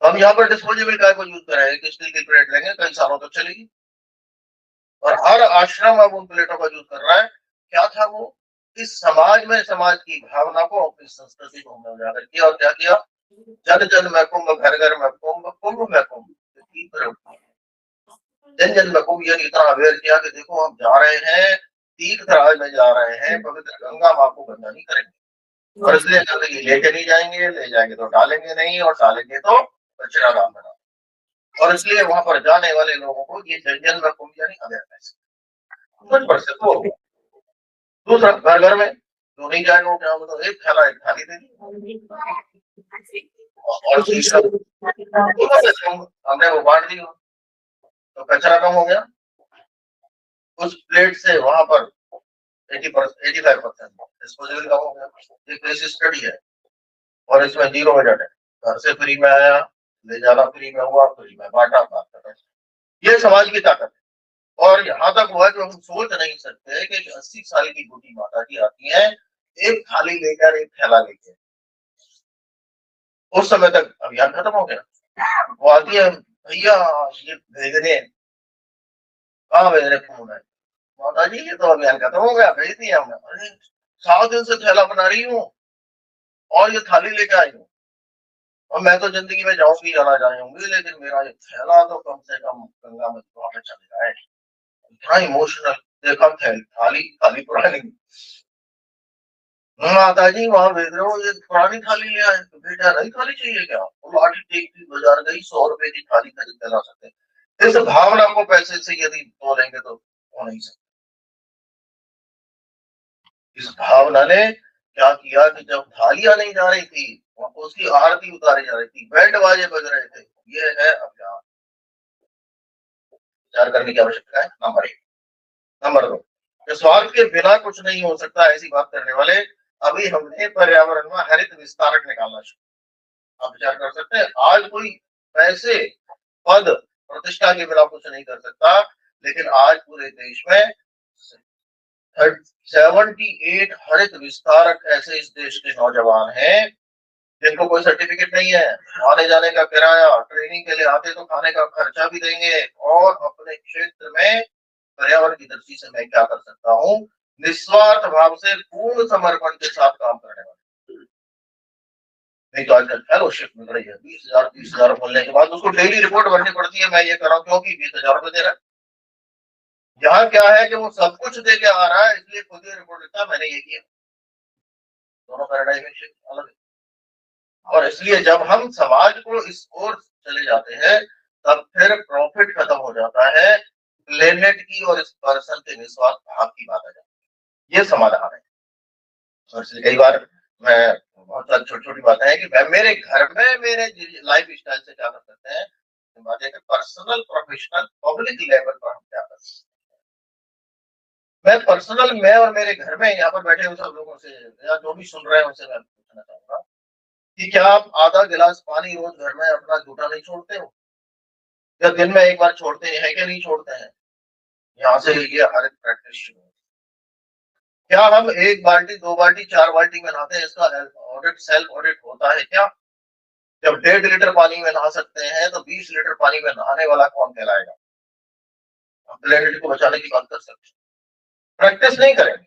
तो हम यहाँ पर डिस्पोजेबल काय को यूज करेंगे कि स्टील की प्लेट लेंगे, कई सालों तक चलेगी। और हर आश्रम अब उन प्लेटों का यूज कर रहा है। क्या था वो? इस समाज में समाज की भावना को, अपनी संस्कृति को हमने उजागर किया। और क्या किया? जन जन में कुंभ, घर घर में कुंभ, कुंभ में कुंभ, जन जन में कुंभ। यानी इतना अवेयर किया कि देखो हम जा रहे हैं तीर्थ राज में, जा रहे हैं पवित्र गंगा माँ को गंदा नहीं करेंगे। और इसलिए गंदगी लेके नहीं जाएंगे, ले जाएंगे तो डालेंगे नहीं, और डालेंगे तो कचरा दान बना। और इसलिए वहां पर जाने वाले लोगों को ये जन जन में कुंभ यानी अवेयरनेस 100%। वो दूसरा, घर घर में जो नहीं जाएगा वो क्या होगा? तो एक थैला एक थाली दे दी। और तीसरा, हमने वो बांट दी, तो कचरा कम हो गया। उस प्लेट से वहां पर 85% डिस्पोजेबल कम हो गया। एक केस स्टडी है और इसमें जीरो बजट है। घर से फ्री में आया, ले जाना फ्री में हुआ, फ्री में बांटा, बांटा। ये समाज की ताकत है। और यहाँ तक हुआ कि हम सोच नहीं सकते कि 80 साल की बूढ़ी माता जी आती है एक थाली लेकर, एक थैला लेकर। उस समय तक अभियान खत्म हो गया। वो आती है, भैया ये भेजने, कहाँ भेजने फोन है? माता जी ये तो अभियान खत्म हो गया, भेज दिया हमने। अरे 7 दिन से थैला बना रही हूँ और ये थाली लेके आई हूँ, और मैं तो जिंदगी में जाऊंगी आना जाऊंगी, लेकिन मेरा ये थैला तो कम से कम गंगा में वहां पे चले जाए। इतना इमोशनल। देखा थाली, थाली पुरानी, माता जी वहां भेज रहे हो, ये पुरानी थाली ले आए। तो बेटा नई थाली चाहिए क्या? वो लाठी टेकती बाजार गई, 100 रुपए की थाली खरीद के ला सकते। इस भावना को पैसे से यदि तोलेंगे तो हो नहीं सकता। इस भावना ने क्या किया कि जब थालियां नहीं जा रही थी, उसकी आरती उतारी जा रही थी, बैंड बाजे बज रहे थे, ये है अभियान। विचार करने की आवश्यकता है। नंबर एक। नंबर दो, स्वार्थ के बिना कुछ नहीं हो सकता, ऐसी बात करने वाले अभी हमने पर्यावरण में हरित विस्तारक निकालना शुरू। आप विचार कर सकते हैं, आज कोई पैसे, पद, प्रतिष्ठा के बिना कुछ नहीं कर सकता, लेकिन आज पूरे देश में 78 हरित विस्तारक ऐसे इस देश के नौजवान हैं जिनको कोई सर्टिफिकेट नहीं है। आने जाने का किराया, ट्रेनिंग के लिए आते तो खाने का खर्चा भी देंगे, और अपने क्षेत्र में पर्यावरण की दृष्टि से मैं क्या कर सकता हूँ, निस्वार्थ भाव से पूर्ण समर्पण के साथ काम करने वाले। नहीं तो आजकल फेलोशिप मिल रही है 20,000 30,000 बोलने के बाद उसको डेली रिपोर्ट भरनी पड़ती है, मैं ये कर रहा हूँ क्योंकि 20,000 दे रहा है। यहाँ क्या है कि वो सब कुछ दे के आ रहा है, इसलिए खुद ही रिपोर्ट लिखता है मैंने ये किया। दोनों पैराडाइम अलग है। और इसलिए जब हम समाज को इस ओर चले जाते हैं, तब फिर प्रॉफिट खत्म हो जाता है, प्लेनेट की और इस पर्सन के निस्वार्थ भाव की बात आ जाती है। ये समाधान है। और इसलिए कई बार मैं बहुत सारी छोटी छोटी बातें हैं कि मैं मेरे घर में मेरे लाइफ स्टाइल से क्या कर सकते हैं, बातें पर्सनल, प्रोफेशनल, पब्लिक लेवल पर हम क्या कर सकते हैं। मैं पर्सनल, मैं और मेरे घर में यहाँ पर बैठे हुए सब लोगों से या जो भी सुन रहे हैं उनसे मैं पूछना चाहूंगा कि क्या आप आधा गिलास पानी रोज घर में अपना जूठा नहीं छोड़ते हो, या दिन में एक बार छोड़ते हैं कि नहीं छोड़ते हैं? यहाँ से ये हर एक प्रैक्टिस शुरू है। क्या हम एक बाल्टी, दो बाल्टी, चार बाल्टी में नहाते हैं, इसका ऑडिट, सेल्फ ऑडिट होता है क्या? जब 1.5 लीटर पानी में नहा सकते हैं तो 20 लीटर पानी में नहाने वाला कौन कहलाएगा? हम प्लेनेट को बचाने की बात कर सकते हैं, प्रैक्टिस नहीं करेंगे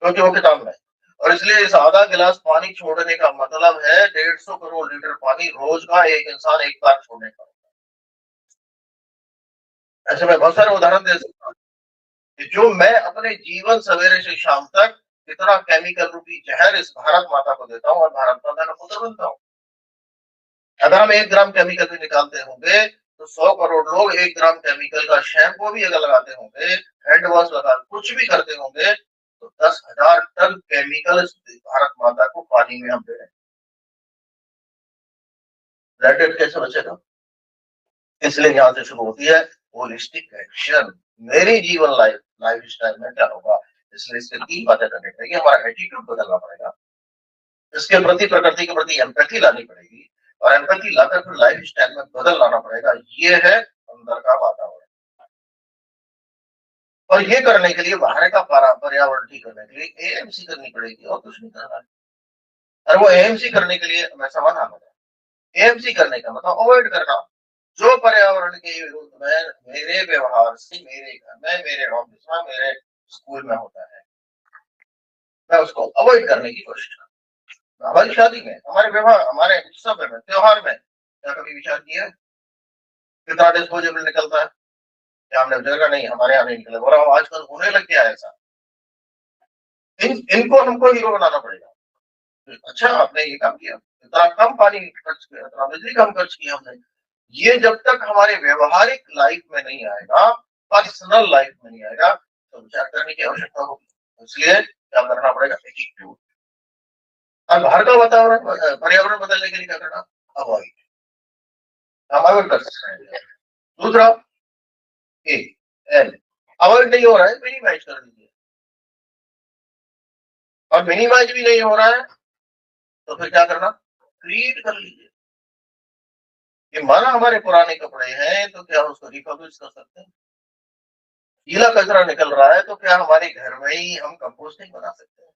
क्योंकि वो किताब में है। और इसलिए इस आधा गिलास पानी छोड़ने का मतलब है 150 करोड़ लीटर पानी रोज का एक इंसान एक बार छोड़ने का। ऐसे में बहुत सारे उदाहरण दे सकता हूँ कि जो मैं अपने जीवन सवेरे से शाम तक कितना केमिकल रूपी जहर इस भारत माता को देता हूँ और भारत माता का पुत्र बनता हूँ। अगर हम 1 ग्राम केमिकल भी निकालते होंगे तो 100 करोड़ लोग 1 ग्राम केमिकल का शैम्पू भी अगर लगाते होंगे, हैंड वॉश लगा कुछ भी करते होंगे, तो 10,000 टन केमिकल भारत माता को पानी में हम दे रहे हैं। कैसे बचेगा? इसलिए यहाँ से शुरू होती है होलिस्टिक एक्शन। मेरी जीवन लाइफ स्टाइल में क्या होगा? इसलिए इसके 3 बातें करनी पड़ेगी। हमारा एटीट्यूड बदलना पड़ेगा, इसके प्रति, प्रकृति के प्रति एम्पैथी लानी पड़ेगी, और एम्पैथी लाकर फिर लाइफ स्टाइल में बदल लाना पड़ेगा। ये है अंदर का वातावरण। और ये करने के लिए बाहर का पर्यावरण ठीक करने के लिए एएमसी करनी पड़ेगी, और कुछ नहीं करना है। और वो एएमसी करने के लिए मैं समाधान होगा। एएमसी करने का मतलब अवॉइड करना, जो पर्यावरण के विरुद्ध में मेरे व्यवहार से मेरे घर में, मेरे ऑफिस में, मेरे स्कूल में होता है, मैं उसको अवॉइड करने की कोशिश करता हूँ। हमारी शादी में, हमारे व्यवहार, हमारे उत्सव में, त्योहार में क्या कभी विचार किया है कितना डिस्पोजेबल निकलता है? क्या हमने जगह नहीं, हमारे यहाँ नहीं निकले, और आजकल होने लग गया है ऐसा। इनको हमको हीरो बनाना पड़ेगा। अच्छा आपने ये काम किया, इतना कम पानी खर्च किया, इतना बिजली कम खर्च किया हमने। ये जब तक हमारे व्यवहारिक लाइफ में नहीं आएगा, पर्सनल लाइफ में नहीं आएगा, तो विचार करने की आवश्यकता होगी। इसलिए क्या करना पड़ेगा? एटीट्यूड। और बाहर का वातावरण, पर्यावरण बदलने के लिए क्या करना? अवॉइड। हम अवॉइड कर सकते हैं। दूसरा, ए एल, अवॉइड नहीं हो रहा है, मिनिमाइज कर दीजिए। और मिनिमाइज भी नहीं हो रहा है तो फिर क्या करना? क्रिएट कर लीजिए। ये माना हमारे पुराने कपड़े हैं तो क्या उसको रिपब्लिश कर सकते हैं? गीला कचरा निकल रहा है तो क्या हमारे घर में ही हम कंपोस्टिंग बना सकते हैं,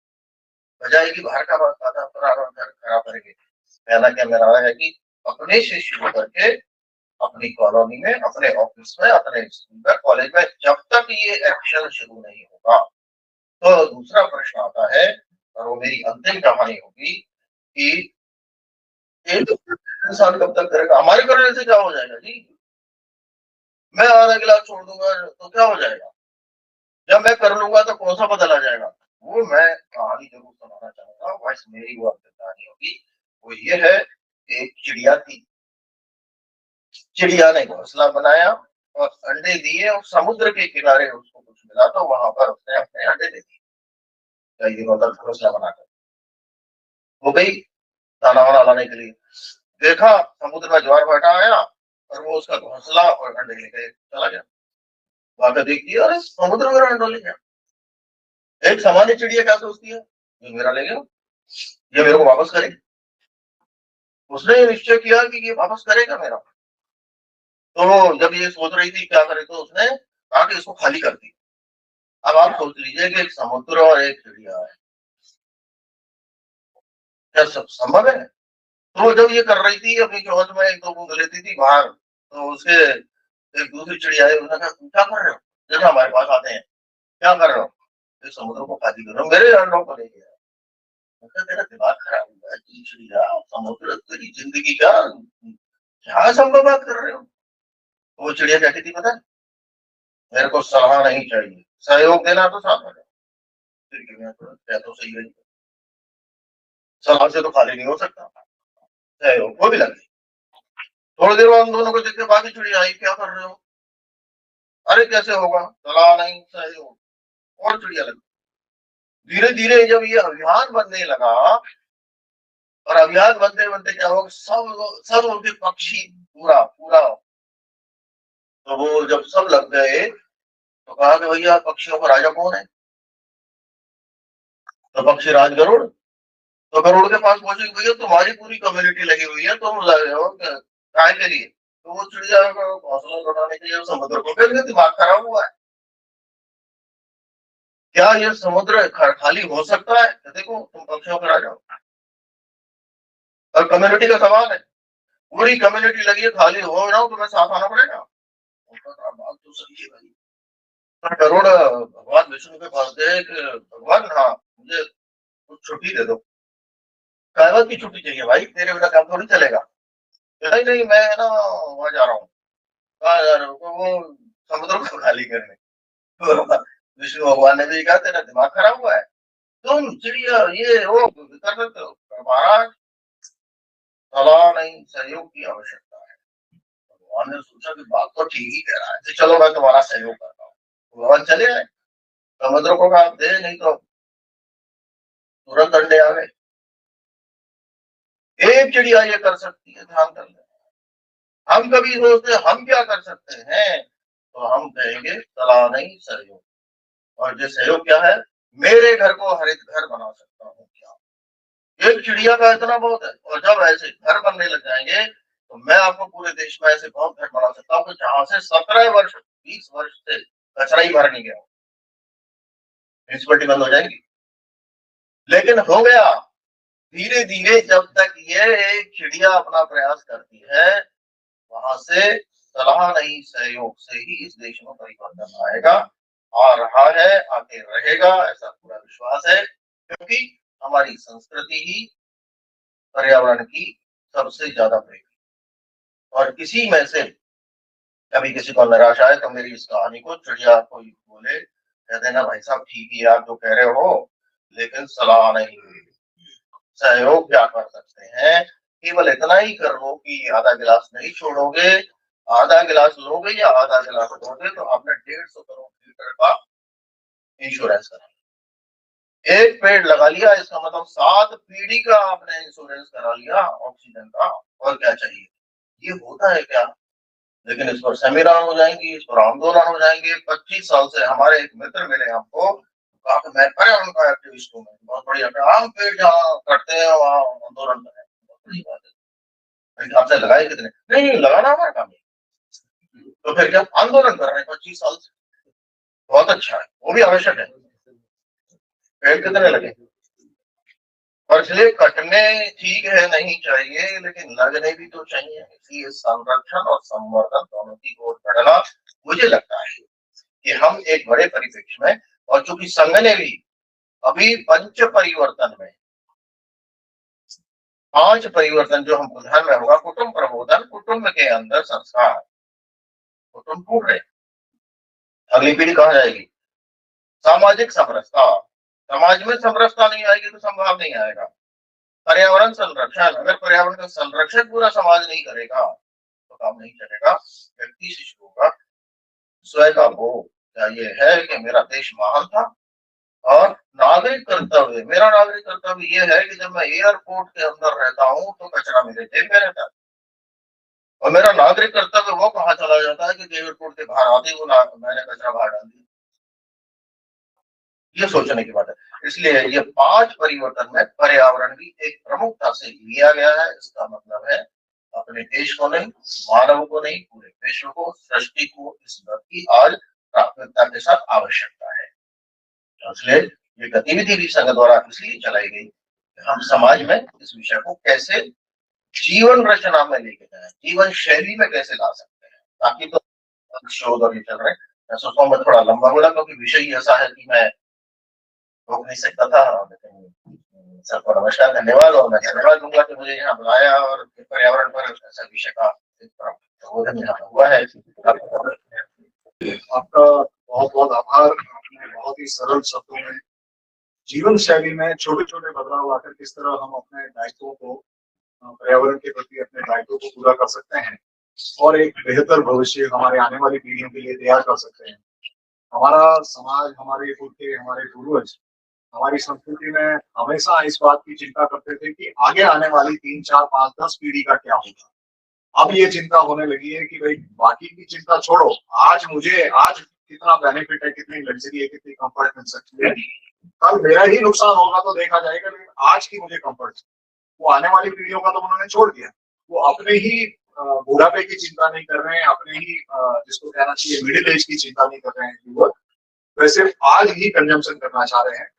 बजाय कि बाहर का पर्यावरण खराब करेंगे? पहला क्या मेरा है कि अपने से शुरू करके अपनी कॉलोनी में, अपने ऑफिस में, अपने स्कूल में, कॉलेज में, जब तक ये एक्शन शुरू नहीं होगा, तो दूसरा प्रश्न आता है, और वो मेरी अंतिम कहानी होगी कि इंसान कब तक करेगा? हमारे करने से क्या हो जाएगा जी? मैं आधा गिलास छोड़ दूंगा तो क्या हो जाएगा? जब मैं कर लूंगा तो कौन सा बदल आ जाएगा? आपको मैं कहानी जरूर सुनाना चाहूंगा, वॉइस मेरी वो आपकी कहानी होगी। वो ये है, एक चिड़िया थी। चिड़िया ने घोंसला बनाया और अंडे दिए, और समुद्र के किनारे उसको कुछ मिला तो वहां पर उसने अपने अंडे दे दिए कई दिनों तक घोंसला बनाकर। वो गई दाना वाना लाने के लिए, देखा समुद्र में ज्वार भाटा आया और वो उसका घोंसला और अंडे लेके चला गया। वहां देख दिया, अरे समुद्र मेरा अंडा ले गया। एक सामान्य चिड़िया क्या सोचती है, ये मेरा ले गया, ये मेरे को वापस करेगा। उसने ये निश्चय किया कि ये वापस करेगा मेरा। तो जब ये सोच रही थी क्या करे, तो उसने कहा कि इसको खाली कर दी। अब आप सोच लीजिए कि एक समुद्र और एक चिड़िया है, क्या सब संभव है? तो जब ये कर रही थी अपनी चोंच में एक दो बूंद लेती थी बाहर, तो उसके एक दूसरी चिड़िया है, उसने कहा तुम क्या कर रहे हो, जैसे हमारे पास आते हैं, क्या कर रहे हो? इस समुद्र को खाली कर रहे हो, मेरे अंडों को ले गया। तेरा दिमाग खराब हुआ है चिड़िया, समुद्र तेरी जिंदगी का क्या संभव बात कर रहे हो? वो चिड़िया कहती थी पता है, मेरे को सलाह नहीं चाहिए, सहयोग देना तो साथ में क्या तो सही है, सलाह से तो खाली नहीं हो सकता, सहयोग वो भी लग गई। थोड़ी देर बाद हम दोनों को देख के बाकी चिड़िया आई, क्या कर रहे हो? अरे कैसे होगा, सलाह नहीं सहयोग, और चिड़िया लगी। धीरे धीरे जब ये अभियान बनने लगा, और अभियान बनते बनते क्या होगा, सब उनके पक्षी पूरा पूरा, तो वो जब सब लग गए तो कहा कि भैया पक्षियों का राजा कौन है? तो पक्षी राज गरुड़। तो गरुड़ के पास पहुंचे, भैया तुम्हारी पूरी कम्युनिटी लगी हुई है, तुम लगे हो काय के लिए? तो वो चिड़िया का हौसला लौटाने के लिए समुद्र को कह दिमाग खराब हुआ है, क्या ये समुद्र खाली हो सकता है? तो देखो तुम पक्षियों का राजा हो, और कम्युनिटी का सवाल है, पूरी कम्युनिटी लगी है, खाली हो ना हो तुम्हें साथ आना पड़ेगा। बात तो सही है भाई। तो गरुड़ भगवान विष्णु के पास गए कि भगवान, हाँ मुझे कुछ छुट्टी दे दो। कागज की छुट्टी चाहिए भाई, तेरे बिना काम थोड़ी चलेगा। नहीं नहीं, मैं ना वहां जा रहा हूँ। कहाँ जा रहे हो? तो वो समुद्र को खाली करने। तो विष्णु भगवान ने भी कहा तेरा दिमाग खराब हुआ है, तुम चिड़िया ये वो कर सकते हो? महाराज सलाह नहीं सहयोग की आवश्यकता है। भगवान ने सोचा कि बात तो ठीक ही कह रहा है, तो चलो मैं तुम्हारा सहयोग करता हूँ। भगवान चले आए, समुद्र को कहा दे, नहीं तो तुरंत अंडे आ गए। एक चिड़िया ये कर सकती है, ध्यान कर ले। हम कभी सोचते हैं हम क्या कर सकते हैं, तो हम कहेंगे सलाह नहीं सहयोग। और जो सहयोग क्या है, मेरे घर को हरित घर बना सकता हूँ क्या? एक चिड़िया का इतना बहुत है, और जब ऐसे घर बनने लग जाएंगे तो मैं आपको पूरे देश में ऐसे बहुत घर बना सकता हूँ जहां से 17 वर्ष 20 वर्ष से कचरा ही भर नहीं गया, म्यूनिसिपलिटी बंद हो जाएगी। लेकिन हो गया, धीरे धीरे जब तक ये एक चिड़िया अपना प्रयास करती है, वहां से सलाह नहीं सहयोग से ही इस देश में परिवर्तन आएगा, आ रहा है, आगे रहेगा, ऐसा पूरा विश्वास है, क्योंकि हमारी संस्कृति ही पर्यावरण की सबसे ज्यादा प्रेमी। और इसी में से कभी किसी को निराशा है तो मेरी इस कहानी को चिड़िया को बोले, कह देना भाई साहब ठीक ही आप जो कह रहे हो, लेकिन सलाह नहीं, सहयोग क्या कर सकते हैं, केवल इतना ही कर लो कि आधा गिलास नहीं छोड़ोगे, आधा गिलास लोगे या आधा गिलास दोगे तो आपने 150 करोड़ लीटर का इंश्योरेंस करा, एक पेड़ लगा लिया, इसका मतलब 7 पीढ़ी का आपने इंश्योरेंस करा लिया ऑक्सीजन का, और क्या चाहिए? ये होता है क्या? लेकिन इस पर सेमिनार हो जाएंगी, इस पर आंदोलन हो जाएंगे। 25 साल से हमारे एक मित्र मिले हमको, कहा कि मैं पर्यावरण का एक्टिविस्ट हूँ, बहुत बढ़िया, हम पेड़ जहाँ कटते हैं वहाँ आंदोलन करें, बहुत बड़ी बात है। आपसे लगाए कितने? नहीं नहीं, लगाना हमारा काम है। तो फिर क्या आंदोलन कर रहे हैं 25 साल से, बहुत अच्छा है, वो भी आवश्यक है। पेड़ कितने लगे? और इसलिए कटने ठीक है नहीं चाहिए, लेकिन लगने भी तो चाहिए। इसलिए संरक्षण और संवर्धन दोनों की ओर बढ़ना, मुझे लगता है कि हम एक बड़े परिप्रेक्ष्य में, और चूंकि संघ ने भी अभी पंच परिवर्तन में 5 परिवर्तन जो हमको ध्यान में होगा, कुटुंब प्रबोधन, कुटुंब के अंदर संस्कार, कुटुंब टूट रहे, अगली पीढ़ी कहाँ जाएगी? सामाजिक समरसता, समाज में समरसता नहीं आएगी तो संभाव नहीं आएगा। पर्यावरण संरक्षण, अगर पर्यावरण का संरक्षण पूरा समाज नहीं करेगा तो काम नहीं चलेगा। व्यक्ति से शुरू होगा, स्वयं का बोध क्या ये है कि मेरा देश महान था, और नागरिक कर्तव्य, मेरा नागरिक कर्तव्य ये है कि जब मैं एयरपोर्ट के अंदर रहता हूँ तो कचरा मेरे जेब में रहता है, और मेरा नागरिक कर्तव्य वो कहाँ चला जाता है कि एयरपोर्ट के बाहर आते ही वो मैंने कचरा बाहर डाल दिया। ये सोचने की बात है। इसलिए ये 5 परिवर्तन में पर्यावरण भी एक प्रमुखता से लिया गया है। इसका मतलब है अपने देश को नहीं, मानव को नहीं, पूरे विश्व को, सृष्टि को इस बात की आज प्राथमिकता के साथ आवश्यकता है। इसलिए ये गतिविधि भी संघ द्वारा इसलिए चलाई गई कि हम समाज में इस विषय को कैसे जीवन रचना में लेके जाए, जीवन शैली में कैसे ला सकते हैं, ताकि तो शोध और ये चल रहे हैं। मैं सोचता हूँ मैं थोड़ा लंबा बोला क्योंकि विषय ही ऐसा है कि मैं रोक नहीं सकता था, लेकिन सबको नमस्कार, धन्यवाद, और मैं धन्यवाद दूंगा कि मुझे यहाँ बुलाया और पर्यावरण पर ऐसा विषय का प्रबोधन यहाँ हुआ है। आपका बहुत बहुत आभार। आपने बहुत ही सरल शब्दों में जीवन शैली में छोटे छोटे बदलाव लाकर किस तरह हम अपने दायित्वों को, पर्यावरण के प्रति अपने दायित्वों को पूरा कर सकते हैं और एक बेहतर भविष्य हमारे आने वाली पीढ़ियों के लिए तैयार कर सकते हैं। हमारा समाज, हमारे पुरखे, हमारे पूर्वज हमारी संस्कृति में हमेशा इस बात की चिंता करते थे कि आगे आने वाली 3, 4, 5, 10 पीढ़ी का क्या होगा। अब ये चिंता होने लगी है कि भाई बाकी की चिंता छोड़ो, आज कितना बेनिफिट है, कितनी लग्जरी है, कितनी कंफर्ट मिल सकती है, कल मेरा ही नुकसान होगा तो देखा जाएगा, लेकिन आज की मुझे कंफर्ट, वो आने वाली पीढ़ियों का तो उन्होंने छोड़ दिया। वो अपने ही बुढ़ापे की चिंता नहीं कर रहे हैं, अपने ही जिसको कहना चाहिए मिडिल एज की चिंता नहीं कर रहे हैं युवक, वैसे आज ही कंजम्पशन करना चाह रहे हैं।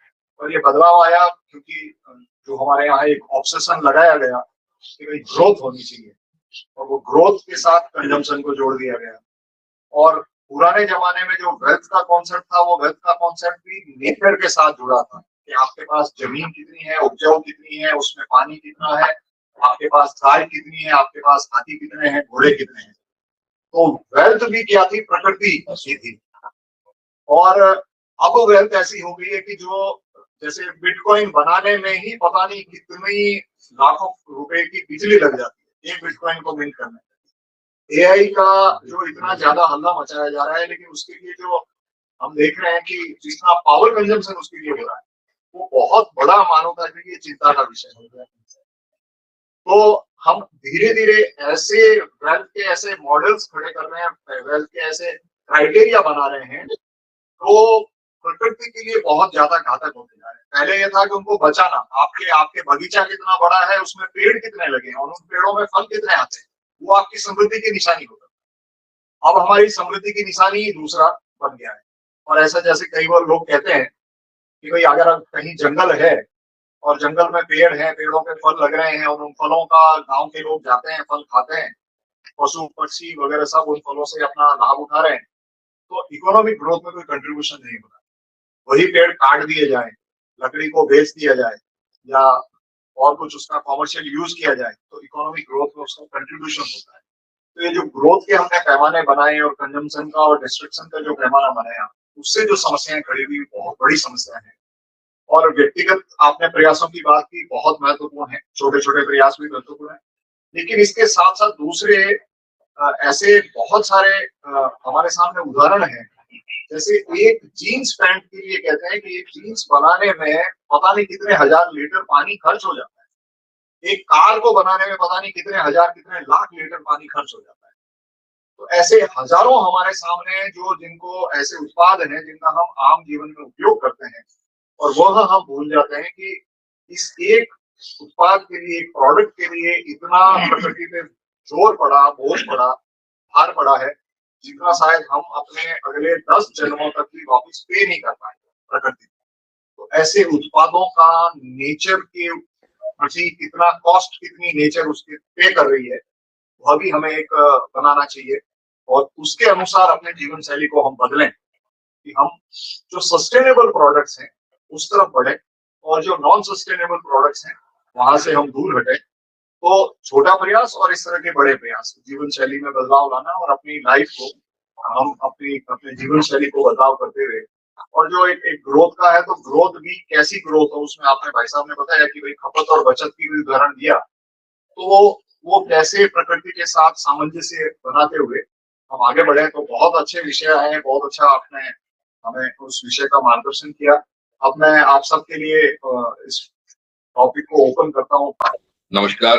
और ये बदलाव आया क्योंकि जो हमारे यहाँ एक ऑब्सेशन लगाया गया कि भाई ग्रोथ होनी चाहिए, और वो ग्रोथ के साथ कंजम्पशन को जोड़ दिया गया। और पुराने जमाने में जो वेल्थ का कॉन्सेप्ट था, वो वेल्थ का कॉन्सेप्ट भी नेचर के साथ जुड़ा था कि आपके पास जमीन कितनी है, उपजाऊ कितनी है, उसमें पानी कितना है, आपके पास गाय कितनी है, आपके पास हाथी कितने हैं, घोड़े कितने हैं। तो वेल्थ भी क्या थी, प्रकृति की थी। और अब वेल्थ ऐसी हो गई है कि जो जैसे बिटकॉइन बनाने में ही पता नहीं कितनी लाखों रुपए की बिजली लग जाती है एक बिटकॉइन को मिंट करने में। एआई का जो इतना ज्यादा हल्ला मचाया जा रहा है, लेकिन उसके लिए जो हम देख रहे हैं कि जितना पावर कंजम्पशन उसके लिए हो रहा है, वो बहुत बड़ा मानवता के लिए चिंता का विषय हो गया है। तो हम धीरे धीरे ऐसे वेल्थ के ऐसे मॉडल्स खड़े कर रहे हैं, वेल्थ के ऐसे क्राइटेरिया बना रहे हैं तो प्रकृति के लिए बहुत ज्यादा घातक होते जा रहे हैं। पहले ये था कि उनको बचाना, आपके आपके बगीचा कितना बड़ा है, उसमें पेड़ कितने लगे हैं और उन पेड़ों में फल कितने आते हैं, वो आपकी समृद्धि की निशानी होता है। अब हमारी समृद्धि की निशानी ही दूसरा बन गया है। और ऐसा जैसे कई बार लोग कहते हैं कि भाई अगर कहीं जंगल है और जंगल में पेड़ है, पेड़ों पे फल लग रहे हैं और उन फलों का गांव के लोग जाते हैं, फल खाते हैं, पशु पक्षी वगैरह सब उन फलों से अपना लाभ उठा रहे हैं, तो इकोनॉमिक ग्रोथ में कोई कंट्रीब्यूशन नहीं हो रहा। वही पेड़ काट दिए जाए, लकड़ी को बेच दिया जाए या और कुछ उसका कॉमर्शियल यूज किया जाए, तो इकोनॉमिक ग्रोथ में उसका कंट्रीब्यूशन होता है। तो ये जो ग्रोथ के हमने पैमाने बनाए और कंजम्पशन का और डिस्ट्रक्शन का जो पैमाना बनाया, उससे जो समस्याएं खड़ी हुई बहुत बड़ी समस्या है। और व्यक्तिगत आपने प्रयासों की बात की, बहुत महत्वपूर्ण है, छोटे छोटे प्रयास भी महत्वपूर्ण है, लेकिन इसके साथ साथ दूसरे ऐसे बहुत सारे हमारे सामने उदाहरण हैं। जैसे एक जीन्स पैंट के लिए कहते हैं कि एक जीन्स बनाने में पता नहीं कितने हजार लीटर पानी खर्च हो जाता है, एक कार को बनाने में पता नहीं कितने हजार कितने लाख लीटर पानी खर्च हो जाता है। तो ऐसे हजारों हमारे सामने जो जिनको ऐसे उत्पाद हैं जिनका हम आम जीवन में उपयोग करते हैं, और वह हम भूल जाते हैं कि इस एक उत्पाद के लिए, एक प्रोडक्ट के लिए इतना प्रकृति पे जोर पड़ा, बोझ पड़ा, भार पड़ा है, जितना शायद हम अपने अगले 10 जन्मों तक भी वापस पे नहीं कर पाएंगे प्रकृति। तो ऐसे उत्पादों का नेचर के प्रति कितना कॉस्ट, कितनी नेचर उसके पे कर रही है, वह भी हमें एक बनाना चाहिए और उसके अनुसार अपने जीवन शैली को हम बदलें कि हम जो सस्टेनेबल प्रोडक्ट्स हैं उस तरफ बढ़े और जो नॉन सस्टेनेबल प्रोडक्ट्स हैं वहां से हम दूर हटें। तो छोटा प्रयास और इस तरह के बड़े प्रयास, जीवन शैली में बदलाव लाना और अपनी लाइफ को हम अपने जीवन शैली को बदलाव करते हुए और जो एक ग्रोथ का है, तो ग्रोथ भी कैसी ग्रोथ हो, उसमें आपने भाई साहब ने बताया कि भाई खपत और बचत की भी उदाहरण दिया। तो वो कैसे प्रकृति के साथ सामंजस्य बनाते हुए हम आगे बढ़े। तो बहुत अच्छे विषय आए, बहुत अच्छा आपने हमें उस विषय का मार्गदर्शन किया। अब मैं आप सबके लिए इस टॉपिक को ओपन करता हूँ। नमस्कार।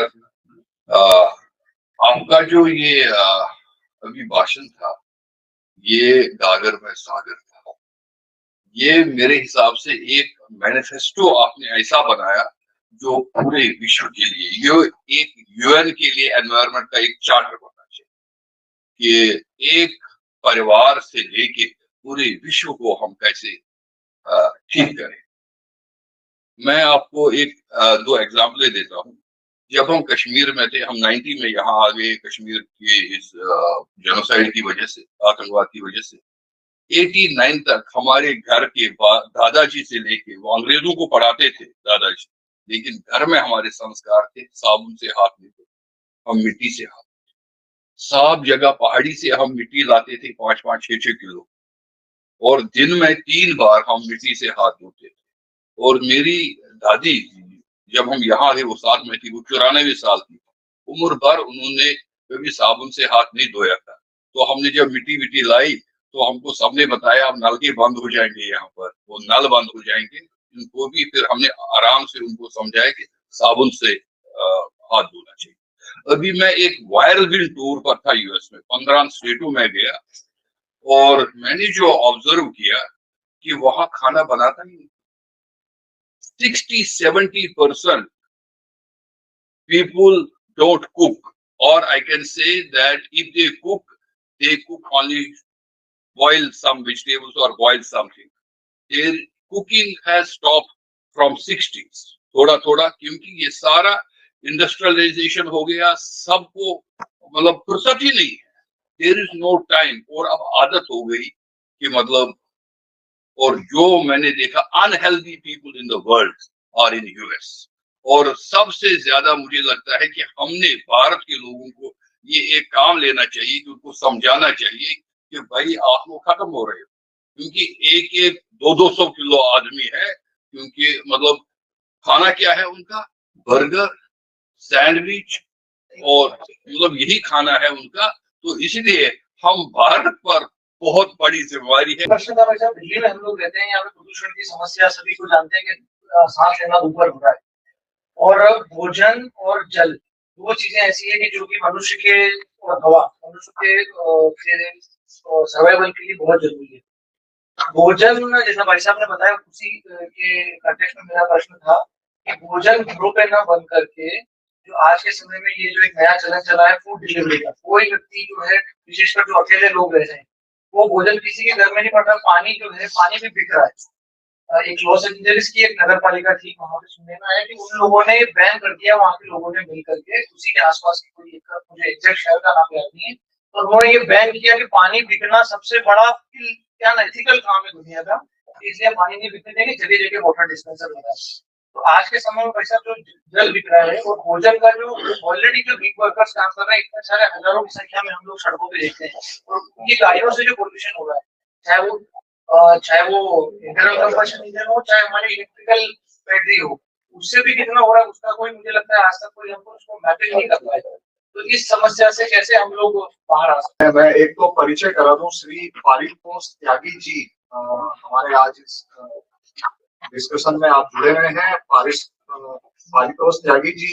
आपका जो ये अभी भाषण था, ये गागर में सागर था। ये मेरे हिसाब से एक मैनिफेस्टो आपने ऐसा बनाया जो पूरे विश्व के लिए, ये एक यूएन के लिए एनवायरनमेंट का एक चार्टर बनना चाहिए कि एक परिवार से लेके पूरे विश्व को हम कैसे ठीक करें। मैं आपको एक दो एग्जाम्पल देता हूँ। जब हम कश्मीर में थे, हम 90 में यहाँ आ गए कश्मीर के इस जेनोसाइड की वजह से, आतंकवाद की वजह से। 89 तक हमारे घर के दादाजी से लेके, वो अंग्रेजों को पढ़ाते थे दादाजी, लेकिन घर में हमारे संस्कार थे साबुन से हाथ नहीं धोते, हम मिट्टी से हाथ, सब जगह पहाड़ी से हम मिट्टी लाते थे 5-5, 6-6 किलो, और दिन में 3 बार हम मिट्टी से हाथ धोते थे। और मेरी दादी जब हम यहाँ आए, वो साथ में थी, वो 94 साल की, उम्र भर उन्होंने कभी साबुन से हाथ नहीं धोया था। तो हमने जब मिट्टी विट्टी लाई, तो हमको सबने बताया अब नल के बंद हो जाएंगे, यहाँ पर वो नल बंद हो जाएंगे। इनको भी फिर हमने आराम से उनको समझाया कि साबुन से हाथ धोना चाहिए। अभी मैं एक वायरल बिल टूर पर था यूएस में, 15 स्टेटों में गया, और मैंने जो ऑब्जर्व किया कि वहां खाना बनाता ही 60-70% people don't cook, or I can say that if they cook only boil some vegetables or boil something. Their cooking has stopped from 60s, थोड़ा थोड़ा, क्योंकि ये सारा इंडस्ट्रियलाइजेशन हो गया, सबको मतलब फुर्सत ही नहीं है, देयर इज नो टाइम, और अब आदत हो गई कि मतलब, और जो मैंने देखा unhealthy people in the world are in US. और सबसे ज्यादा मुझे लगता है कि हमने भारत के लोगों को ये एक काम लेना चाहिए कि उनको समझाना चाहिए कि भाई आप लोग खत्म हो रहे हो, क्योंकि एक एक 200-200 किलो आदमी है, क्योंकि मतलब खाना क्या है उनका, बर्गर, सैंडविच, और मतलब यही खाना है उनका। तो इसलिए हम भारत पर बहुत बड़ी जिम्मेवारी है। दिल्ली में हम लोग रहते हैं, यहाँ पे प्रदूषण की समस्या सभी को जानते हैं कि सांस लेना ऊपर हो रहा है, और भोजन और जल दो चीजें ऐसी है कि जो कि मनुष्य के, और हवा मनुष्य के सर्वाइवल के लिए बहुत जरूरी है। भोजन, जैसा भाई साहब ने बताया, उसी के कंटेक्स्ट में मेरा प्रश्न था कि भोजन घरों पे ना बंद करके, जो आज के समय में ये जो एक नया चलन चला है फूड डिलीवरी का, कोई व्यक्ति जो है, विशेषकर जो अकेले लोग रह रहे हैं, वो भोजन किसी के घर में नहीं पड़ रहा, पानी जो है, पानी भी बिक रहा है। एक लॉस एंजलिस की एक नगर पालिका थी, वहां पे सुनने में आया कि उन लोगों ने बैन कर दिया, वहां के लोगों ने मिल करके, उसी के आसपास की कोई एक, मुझे एग्जैक्ट शहर का नाम याद नहीं है, और उन्होंने ये बैन किया कि पानी बिकना सबसे बड़ा क्या एथिकल काम है दुनिया का, इसलिए पानी नहीं बिकने देंगे, जगह जगह वाटर डिस्पेंसर लगा। तो आज के समय में पैसा जो जल बिक रहा है, और भोजन का जो ऑलरेडी जो वीक वर्कर्स काम कर रहे हैं, इतने सारे हजारों की संख्या में हम लोग सड़कों पे देखते हैं, और उनकी गाड़ियों से जो पोल्यूशन हो रहा है, चाहे वो इंटरनल कंबशन इंजन हो, चाहे हमारी इलेक्ट्रिकल बैटरी हो, उससे भी कितना हो रहा है, उसका कोई, मुझे लगता है आज तक कोई हमको उसको मैपिंग नहीं कर पाया। तो इस समस्या से कैसे हम लोग बाहर आ सकते हैं? मैं एक तो परिचय करा दूं, श्री पारितोष त्यागी जी हमारे आज इस डिस्कशन में आप जुड़े हुए हैं। Paritosh Tyagi ji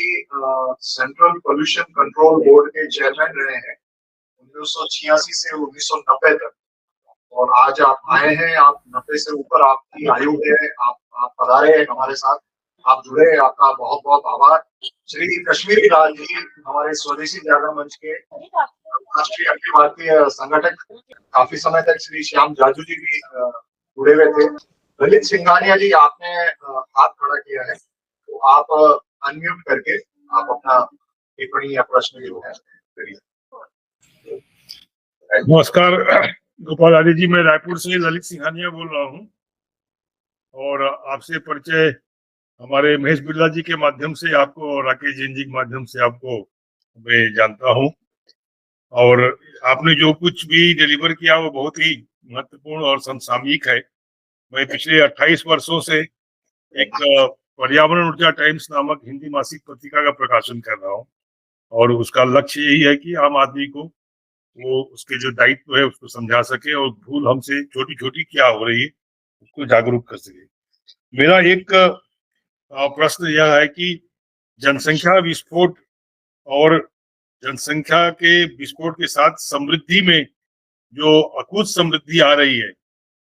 central pollution control board के चेयरमैन रहे हैं 1986 से 1990 तक, और आज आप आए हैं, आप 90 से ऊपर आपकी आयु है, आप पधारे हैं हमारे साथ, आप जुड़े, आपका बहुत बहुत आभार। श्री कश्मीरी लाल जी हमारे स्वदेशी जागरण मंच के राष्ट्रीय अखिल भारतीय संगठक, काफी समय तक श्री श्याम जाजू जी भी जुड़े हुए थे। ललित सिंघानिया जी, आपने हाथ खड़ा किया है, तो आप अनम्यूट करके आप अपना टिप्पणी या प्रश्न जो है करिए। नमस्कार गोपाल आदि जी, मैं रायपुर से ललित सिंघानिया बोल रहा हूँ, और आपसे परिचय हमारे महेश बिरला जी के माध्यम से, आपको राकेश जैन जी के माध्यम से आपको मैं जानता हूँ, और आपने जो कुछ भी डिलीवर किया वो बहुत ही महत्वपूर्ण और समसामयिक है। मैं पिछले 28 वर्षों से एक पर्यावरण ऊर्जा टाइम्स नामक हिंदी मासिक पत्रिका का प्रकाशन कर रहा हूँ, और उसका लक्ष्य यही है कि आम आदमी को वो उसके जो दायित्व है उसको समझा सके और भूल हमसे छोटी छोटी क्या हो रही है उसको जागरूक कर सके। मेरा एक प्रश्न यह है कि जनसंख्या विस्फोट और जनसंख्या के विस्फोट के साथ समृद्धि में जो अकुत समृद्धि आ रही है,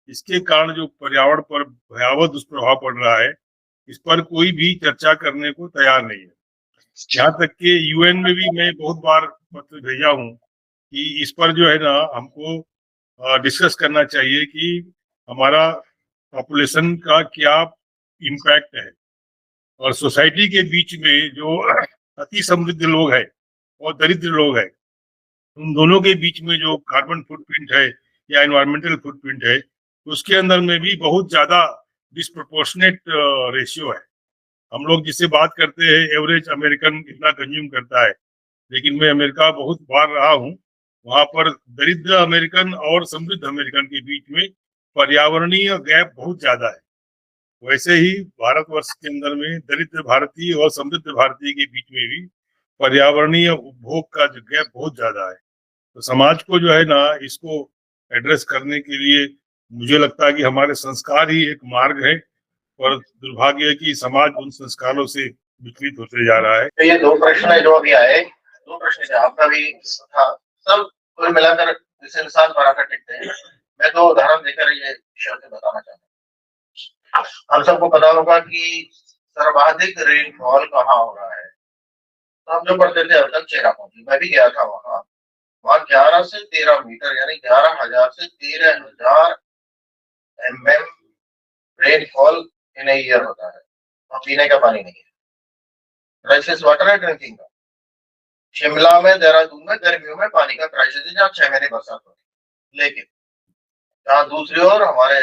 इसके कारण जो पर्यावरण पर भयावह दुष्प्रभाव पड़ रहा है, इस पर कोई भी चर्चा करने को तैयार नहीं है। यहाँ तक कि यूएन में भी मैं बहुत बार पत्र भेजा हूँ कि इस पर जो है ना हमको डिस्कस करना चाहिए कि हमारा पॉपुलेशन का क्या इम्पैक्ट है, और सोसाइटी के बीच में जो अति समृद्ध लोग हैं और दरिद्र लोग हैं, उन दोनों के बीच में जो कार्बन फुटप्रिंट है या एनवायरमेंटल फुटप्रिंट है, उसके अंदर में भी बहुत ज्यादा डिस्प्रोपोर्शनेट रेशियो है। हम लोग जिससे बात करते हैं एवरेज अमेरिकन इतना कंज्यूम करता है, लेकिन मैं अमेरिका बहुत बार रहा हूँ, वहां पर दरिद्र अमेरिकन और समृद्ध अमेरिकन के बीच में पर्यावरणीय गैप बहुत ज्यादा है। वैसे ही भारतवर्ष के अंदर में दरिद्र भारतीय और समृद्ध भारतीय के बीच में भी पर्यावरणीय उपभोग का जो गैप बहुत ज्यादा है। तो समाज को जो है ना इसको एड्रेस करने के लिए मुझे लगता है कि हमारे संस्कार ही एक मार्ग है, और दुर्भाग्य है कि समाज उन संस्कारों से विचलित होते जा रहा है। तो ये दो प्रश्न है जो अभी आए, दो प्रश्न से आपका भी था, सब कुल मिलाकर इस इंसान पर आकर टिकते हैं। मैं दो उदाहरण देकर ये विषय से बताना चाहता हूँ। हम सबको पता होगा कि सर्वाधिक रेनफॉल कहाँ हो रहा है। तो हम जो पढ़ते थे अब तक चेरापूंजी, मैं भी गया था वहाँ 11 से 13 मीटर यानी 11,000 से 13,000 mm rainfall in a year होता है, और पीने का पानी नहीं है। क्राइसिस वाटर है ड्रिंकिंग का। शिमला में, देहरादून में गर्मियों में पानी का क्राइसिस है, जहाँ 6 महीने बरसात होती है। लेकिन जहाँ दूसरी ओर हमारे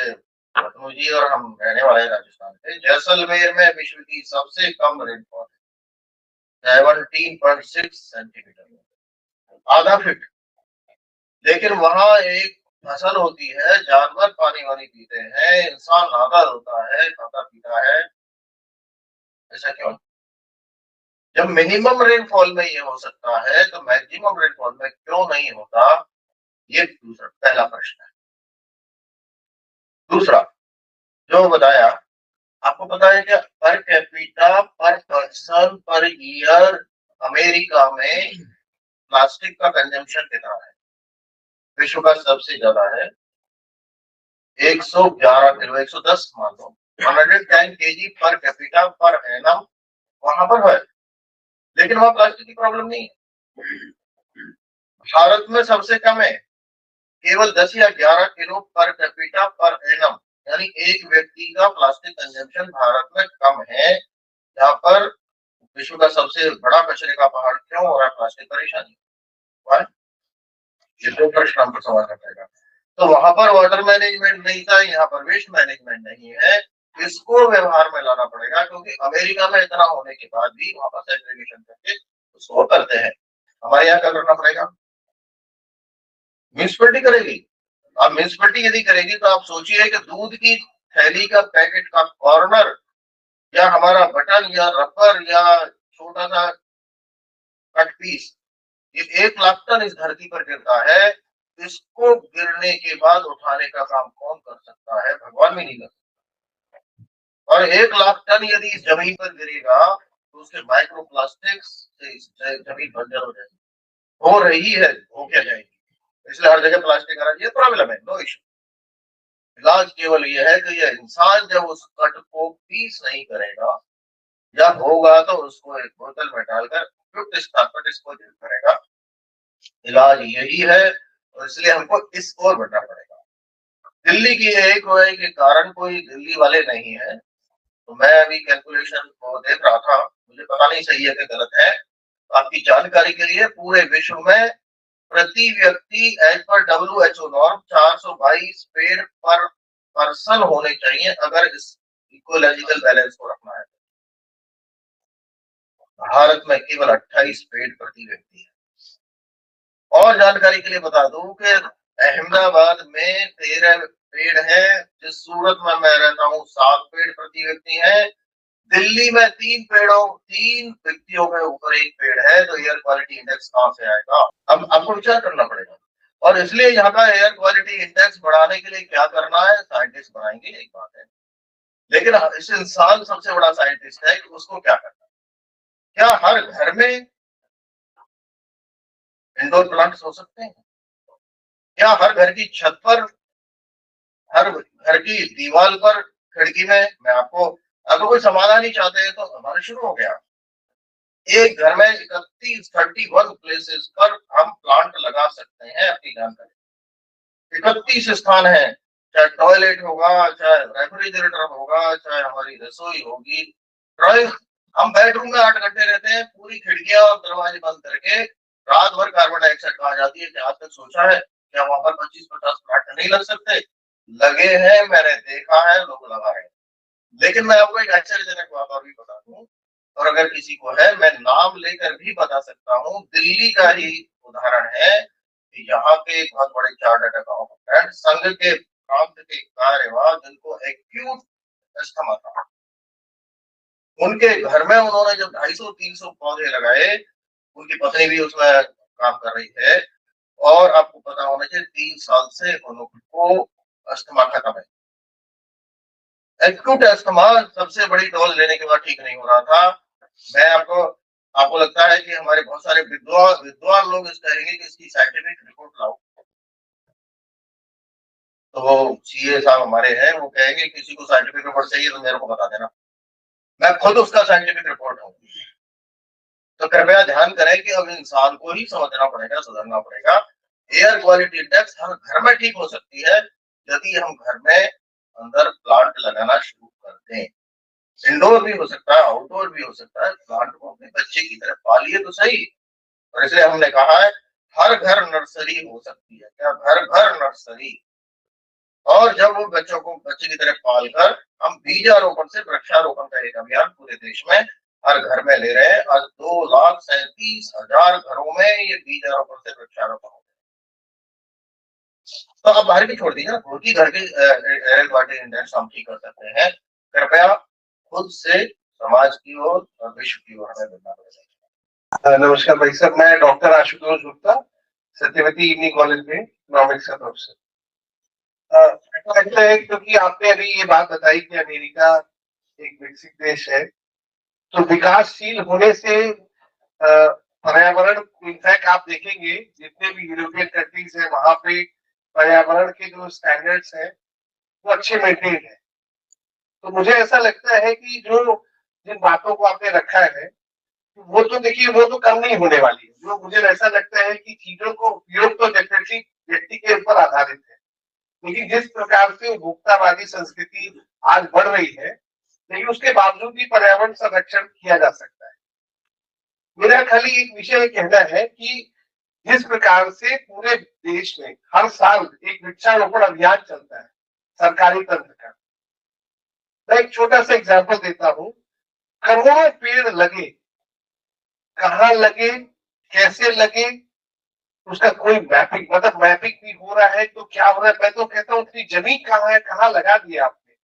रत्नू जी और हम रहने वाले राजस्थान के जैसलमेर में विश्व की सबसे कम रेनफॉल है, 17.6 सेंटीमीटर, आधा फीट। लेकिन वहां एक फसल होती है, जानवर पानी वानी पीते हैं, इंसान नहाता धोता है, खाता पीता है। ऐसा क्यों? जब मिनिमम रेनफॉल में ये हो सकता है तो मैक्सिमम रेनफॉल में क्यों नहीं होता? ये दूसरा पहला प्रश्न है। दूसरा जो बताया, आपको पता है क्या पर कैपिटा पर पर्सन पर ईयर अमेरिका में प्लास्टिक का कंजम्पशन कितना है? विश्व का सबसे ज्यादा है, 111 किलो, 110 मान लो, 110 KG per capita per annum वहां पर है। लेकिन वहां प्लास्टिक की प्रॉब्लम नहीं है। भारत में सबसे कम है, केवल 10 या 11 kilo per capita per annum, यानी एक व्यक्ति का प्लास्टिक कंजम्पशन भारत में कम है। यहाँ पर विश्व का सबसे बड़ा कचरे का पहाड़ क्यों हो रहा है? प्लास्टिक परेशानी। ये दो प्रश्न हमको समझना पड़ेगा। तो वहां पर वाटर मैनेजमेंट नहीं था, यहाँ पर वेस्ट मैनेजमेंट नहीं है, इसको व्यवहार में लाना पड़ेगा। क्योंकि अमेरिका में इतना होने के बाद भी वहां पर सेग्रीगेशन करके उसको करते हैं। हमारे यहाँ क्या करना पड़ेगा? म्यूनिसिपैलिटी करेगी। अब म्यूनिसिपैलिटी यदि करेगी तो आप सोचिए कि दूध की थैली का पैकेट का कॉर्नर या हमारा बटन या रबर या छोटा सा कट पीस, ये 1 लाख टन इस धरती पर गिरता है। इसको गिरने के बाद उठाने का काम कौन कर सकता है? भगवान भी नहीं कर सकता। और 1 लाख टन यदि इस जमीन पर गिरेगा तो उसके माइक्रो प्लास्टिक्स से जमीन बंजर हो जाएगी, हो रही है, हो क्या जाएगी। इसलिए हर जगह प्लास्टिक आना, ये प्रॉब्लम है, नो इशू। इलाज केवल ये है कि ये इंसान जब उस कट को पीस नहीं करेगा, जब होगा तो उसको एक बोतल में डालकर उपयुक्त स्थान पर डिस्पोजल करेगा। इलाज यही है, और इसलिए हमको इस ओर बढ़ना पड़ेगा। दिल्ली की एक होने के कारण कोई दिल्ली वाले नहीं है। तो मैं अभी कैलकुलेशन को देख रहा था, मुझे पता नहीं सही है कि गलत है। आपकी जानकारी के लिए पूरे विश्व में प्रति व्यक्ति एज पर WHO नॉर्म 422 पेड़ पर पर्सन होने चाहिए अगर इस इकोलॉजिकल बैलेंस को रखना है। भारत में केवल 28 पेड़ प्रति व्यक्ति है। और जानकारी के लिए बता दूं कि अहमदाबाद में पेड़ है, जिस सूरत में मैं रहता हूँ 7 पेड़ प्रति व्यक्ति है, दिल्ली में 3 व्यक्तियों के ऊपर 1 पेड़ है, तो एयर क्वालिटी इंडेक्स कहाँ से आएगा? अब आपको विचार करना पड़ेगा। और इसलिए यहाँ का एयर क्वालिटी इंडेक्स बढ़ाने के लिए क्या करना है, साइंटिस्ट बनाएंगे, एक बात है। लेकिन इस इंसान सबसे बड़ा साइंटिस्ट है कि उसको क्या करना है। क्या हर घर में इंडोर प्लांट्स हो सकते हैं? क्या हर घर की छत पर, हर घर की दीवार पर, खिड़की में, मैं आपको, अगर कोई समाधान ही चाहते हैं तो हमारा शुरू हो गया। एक घर में 31 प्लेसेस पर हम प्लांट लगा सकते हैं अपनी जानकारी। 31 स्थान है, चाहे टॉयलेट होगा, चाहे रेफ्रिजरेटर होगा, चाहे हमारी रसोई होगी, ड्राइंग, हम बेडरूम में 8 घंटे रहते हैं, पूरी खिड़कियां और दरवाजे बंद करके, रात भर कार्बन डाइऑक्साइड कहाँ जाती है? क्या आज तक सोचा है क्या वहां पर 25-50 प्लांट नहीं लग सकते? लगे हैं, मैंने देखा है, लोग लगा रहे हैं। लेकिन मैं आपको एक आश्चर्यजनक बात और भी बता दूं, और अगर किसी को है, मैं नाम लेकर भी बता सकता हूँ, दिल्ली का ही उदाहरण है कि यहाँ के एक बहुत बड़े चार्टर्ड अकाउंटेंट, संघ के प्रांत के कार्यवाह, जिनको एक्यूट अस्थमा था, उनके घर में उन्होंने जब 250-300 पौधे लगाए, उनकी पत्नी भी उसमें काम कर रही है, और आपको पता होना चाहिए 3 साल से उनको अस्थमा खत्म है। एक्यूट अस्थमा सबसे बड़ी डोज लेने के बाद ठीक नहीं हो रहा था। मैं आपको लगता है कि हमारे बहुत सारे विद्वान लोग इस कहेंगे कि इसकी साइंटिफिक रिपोर्ट लाओ, तो वो सीए साहब हमारे हैं, वो कहेंगे किसी को साइंटिफिक रिपोर्ट चाहिए तो मेरे को बता देना, मैं खुद उसका साइंटिफिक रिपोर्ट हूँ। तो कृपया ध्यान करें कि अब इंसान को ही समझना पड़ेगा, सुधरना पड़ेगा। एयर क्वालिटी इंडेक्स हर घर में ठीक हो सकती है यदि हम घर में अंदर प्लांट लगाना शुरू कर दें। इंडोर भी हो सकता है, आउटडोर भी हो सकता है, प्लांट को अपने बच्चे की तरह पालिए तो सही। और इसलिए हमने कहा है हर घर नर्सरी हो सकती है, क्या घर घर नर्सरी। और जब वो बच्चे की तरह पाल कर हम बीजारोपण से वृक्षारोपण का एक अभियान पूरे देश में हर घर में ले रहे हैं। आज 2,37,000 घरों में ये बीजारोपण से वृक्षारोपण हो गया। तो आप बाहर की छोड़ दीजिए, खुद की घर के एयर क्वालिटी इंडेक्स हम ठीक कर सकते हैं। कृपया खुद से समाज की ओर और विश्व की ओर हमें बढ़ना पड़ेगा। नमस्कार भाई साहब, मैं डॉक्टर आशुतोष गुप्ता, सत्यवती इग्नी कॉलेज में इकोनॉमिक्स का प्रोफेसर। लगता है क्योंकि आपने अभी ये बात बताई कि अमेरिका एक विकसित देश है, तो विकासशील होने से पर्यावरण, इनफैक्ट आप देखेंगे जितने भी यूरोपियन कंट्रीज है वहां पे पर्यावरण के जो स्टैंडर्ड्स हैं वो अच्छे मेंटेन है। तो मुझे ऐसा लगता है कि जो जिन बातों को आपने रखा है वो तो देखिए वो तो कम नहीं होने वाली है। जो मुझे ऐसा लगता है कि चीजों को उपयोग तो डेफिनेटली व्यक्ति के ऊपर आधारित है, लेकिन जिस प्रकार से उपभोक्तावादी संस्कृति आज बढ़ रही है, लेकिन उसके बावजूद भी पर्यावरण संरक्षण किया जा सकता है। मेरा खाली एक विषय कहना है कि जिस प्रकार से पूरे देश में हर साल एक वृक्षारोपण अभियान चलता है सरकारी तंत्र का, मैं एक छोटा सा एग्जाम्पल देता हूँ। करोड़ों पेड़ लगे, कहाँ लगे, कैसे लगे, उसका कोई मैपिंग, मतलब मैपिंग भी हो रहा है तो क्या हो रहा है। मैं तो कहता हूँ उतनी जमीन कहाँ है, कहाँ लगा दिया आपने।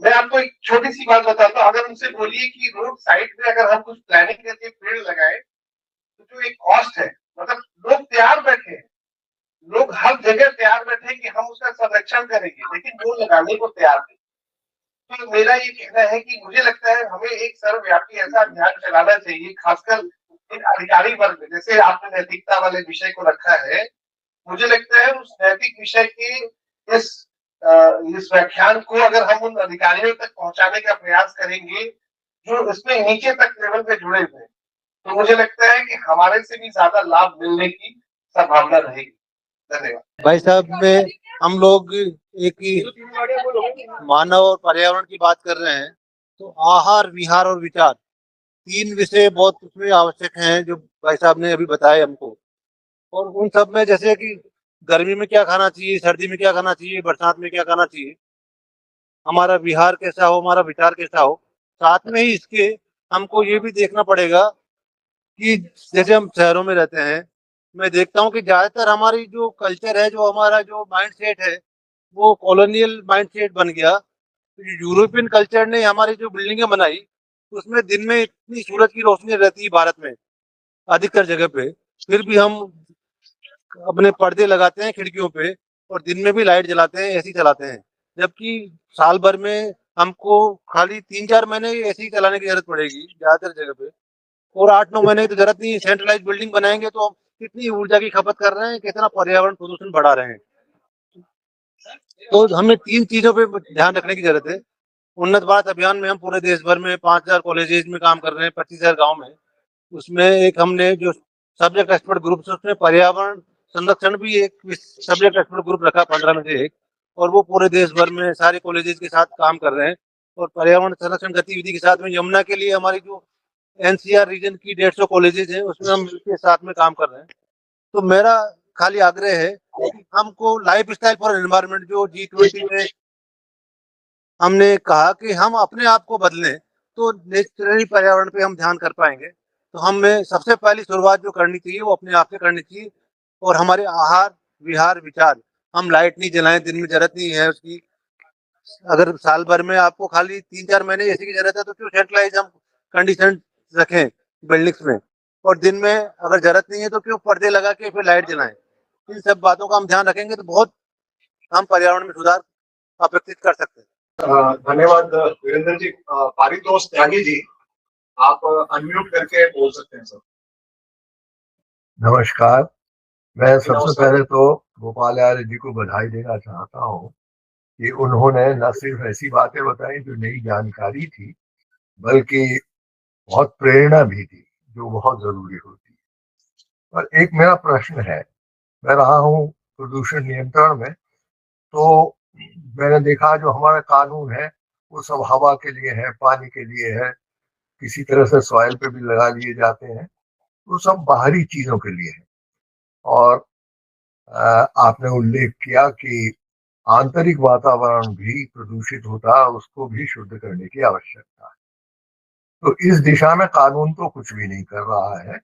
मैं आपको एक छोटी सी बात बताता हूँ, अगर उनसे बोलिए कि रोड साइड में अगर हम कुछ प्लानिंग करके पेड़ लगाए तो जो एक कॉस्ट है, मतलब लोग तैयार बैठे हैं, लोग हर जगह तैयार बैठे हैं कि हम उसका संरक्षण करेंगे, लेकिन वो लगाने को तैयार नहीं। तो मेरा ये कहना है कि मुझे लगता है हमें एक सर्वव्यापी ऐसा अभियान चलाना चाहिए, खासकर एक अधिकारी वर्ग में। जैसे आपने नैतिकता वाले विषय को रखा है, मुझे लगता है उस नैतिक विषय के इस व्याख्यान को अगर हम उन अधिकारियों तक पहुंचाने का प्रयास करेंगे जो इसमें नीचे तक लेवल पे जुड़े हुए हैं, तो मुझे लगता है कि हमारे से भी ज्यादा लाभ मिलने की संभावना रहेगी। धन्यवाद भाई साहब। में हम लोग एक ही मानव और पर्यावरण की बात कर रहे हैं, तो आहार, विहार और विचार 3 विषय बहुत उसमें आवश्यक हैं जो भाई साहब ने अभी बताए हमको। और उन सब में जैसे कि गर्मी में क्या खाना चाहिए, सर्दी में क्या खाना चाहिए, बरसात में क्या खाना चाहिए, हमारा विहार कैसा हो, हमारा विचार कैसा हो। साथ में ही इसके हमको ये भी देखना पड़ेगा कि जैसे हम शहरों में रहते हैं, मैं देखता हूँ कि ज्यादातर हमारी जो कल्चर है, जो हमारा जो माइंड सेट है, वो कॉलोनियल माइंडसेट बन गया। तो यूरोपियन कल्चर ने हमारी जो बिल्डिंगें बनाई, उसमें दिन में इतनी सूरज की रोशनी रहती है भारत में अधिकतर जगह पे, फिर भी हम अपने पर्दे लगाते हैं खिड़कियों पे और दिन में भी लाइट जलाते हैं, एसी चलाते हैं। जबकि साल भर में हमको खाली 3-4 महीने एसी चलाने की जरूरत पड़ेगी ज्यादातर जगह पे, और 8-9 महीने की तो जरूरत नहीं है। सेंट्रलाइज बिल्डिंग बनाएंगे तो हम कितनी ऊर्जा की खपत कर रहे हैं, कितना पर्यावरण प्रदूषण बढ़ा रहे हैं। तो हमें 3 चीजों पे ध्यान रखने की जरूरत है। उन्नत भारत अभियान में हम पूरे देश भर में 5,000 कॉलेजेस में काम कर रहे हैं, 25,000 गाँव में। उसमें एक हमने जो सब्जेक्ट एक्सपर्ट ग्रुप है, उसमें पर्यावरण संरक्षण भी एक सब्जेक्ट एक्सपर्ट ग्रुप रखा 15 में से एक, और वो पूरे देश भर में सारे कॉलेजेस के साथ काम कर रहे हैं। और पर्यावरण संरक्षण गतिविधि के साथ में यमुना के लिए हमारी जो एनसीआर रीजन की 150 कॉलेजेस हैं, उसमें हम मिलकर साथ में काम कर रहे हैं। तो मेरा खाली आग्रह है कि हमको लाइफ स्टाइल फॉर एनवायरमेंट जो G20 में हमने कहा कि हम अपने आप को बदलें, तो नेचुरली पर्यावरण पे हम ध्यान कर पाएंगे। तो हमें सबसे पहली शुरुआत जो करनी चाहिए वो अपने आप से करनी चाहिए। और हमारे आहार विहार विचार, हम लाइट नहीं जलाएं, दिन में जरूरत नहीं है उसकी। अगर साल भर में आपको खाली 3-4 महीने एसी की जरूरत है, तो क्यों सेंट्रलाइज हम कंडीशन रखें बिल्डिंग्स में, और दिन में अगर जरूरत नहीं है तो क्यों पर्दे लगा के फिर लाइट जलाएं। इन सब बातों का हम ध्यान रखेंगे तो बहुत हम पर्यावरण में सुधार अपेक्षित कर सकते हैं। धन्यवाद वीरेंद्र जी। पारितोष त्यागी जी, आप अनम्यूट करके बोल सकते हैं सर। नमस्कार। मैं सबसे नमस्कार। पहले तो गोपाल आर्य जी को बधाई देना चाहता हूँ कि उन्होंने न सिर्फ ऐसी बातें बताई जो नई जानकारी थी, बल्कि बहुत प्रेरणा भी दी, जो बहुत जरूरी होती है। और एक मेरा प्रश्न है, मैं रहा हूँ प्रदूषण नियंत्रण में, तो मैंने देखा जो हमारा कानून है वो सब हवा के लिए है, पानी के लिए है, किसी तरह से सॉइल पे भी लगा लिए जाते हैं, वो सब बाहरी चीजों के लिए है। और आपने उल्लेख किया कि आंतरिक वातावरण भी प्रदूषित होता है, उसको भी शुद्ध करने की आवश्यकता है। तो इस दिशा में कानून तो कुछ भी नहीं कर रहा है,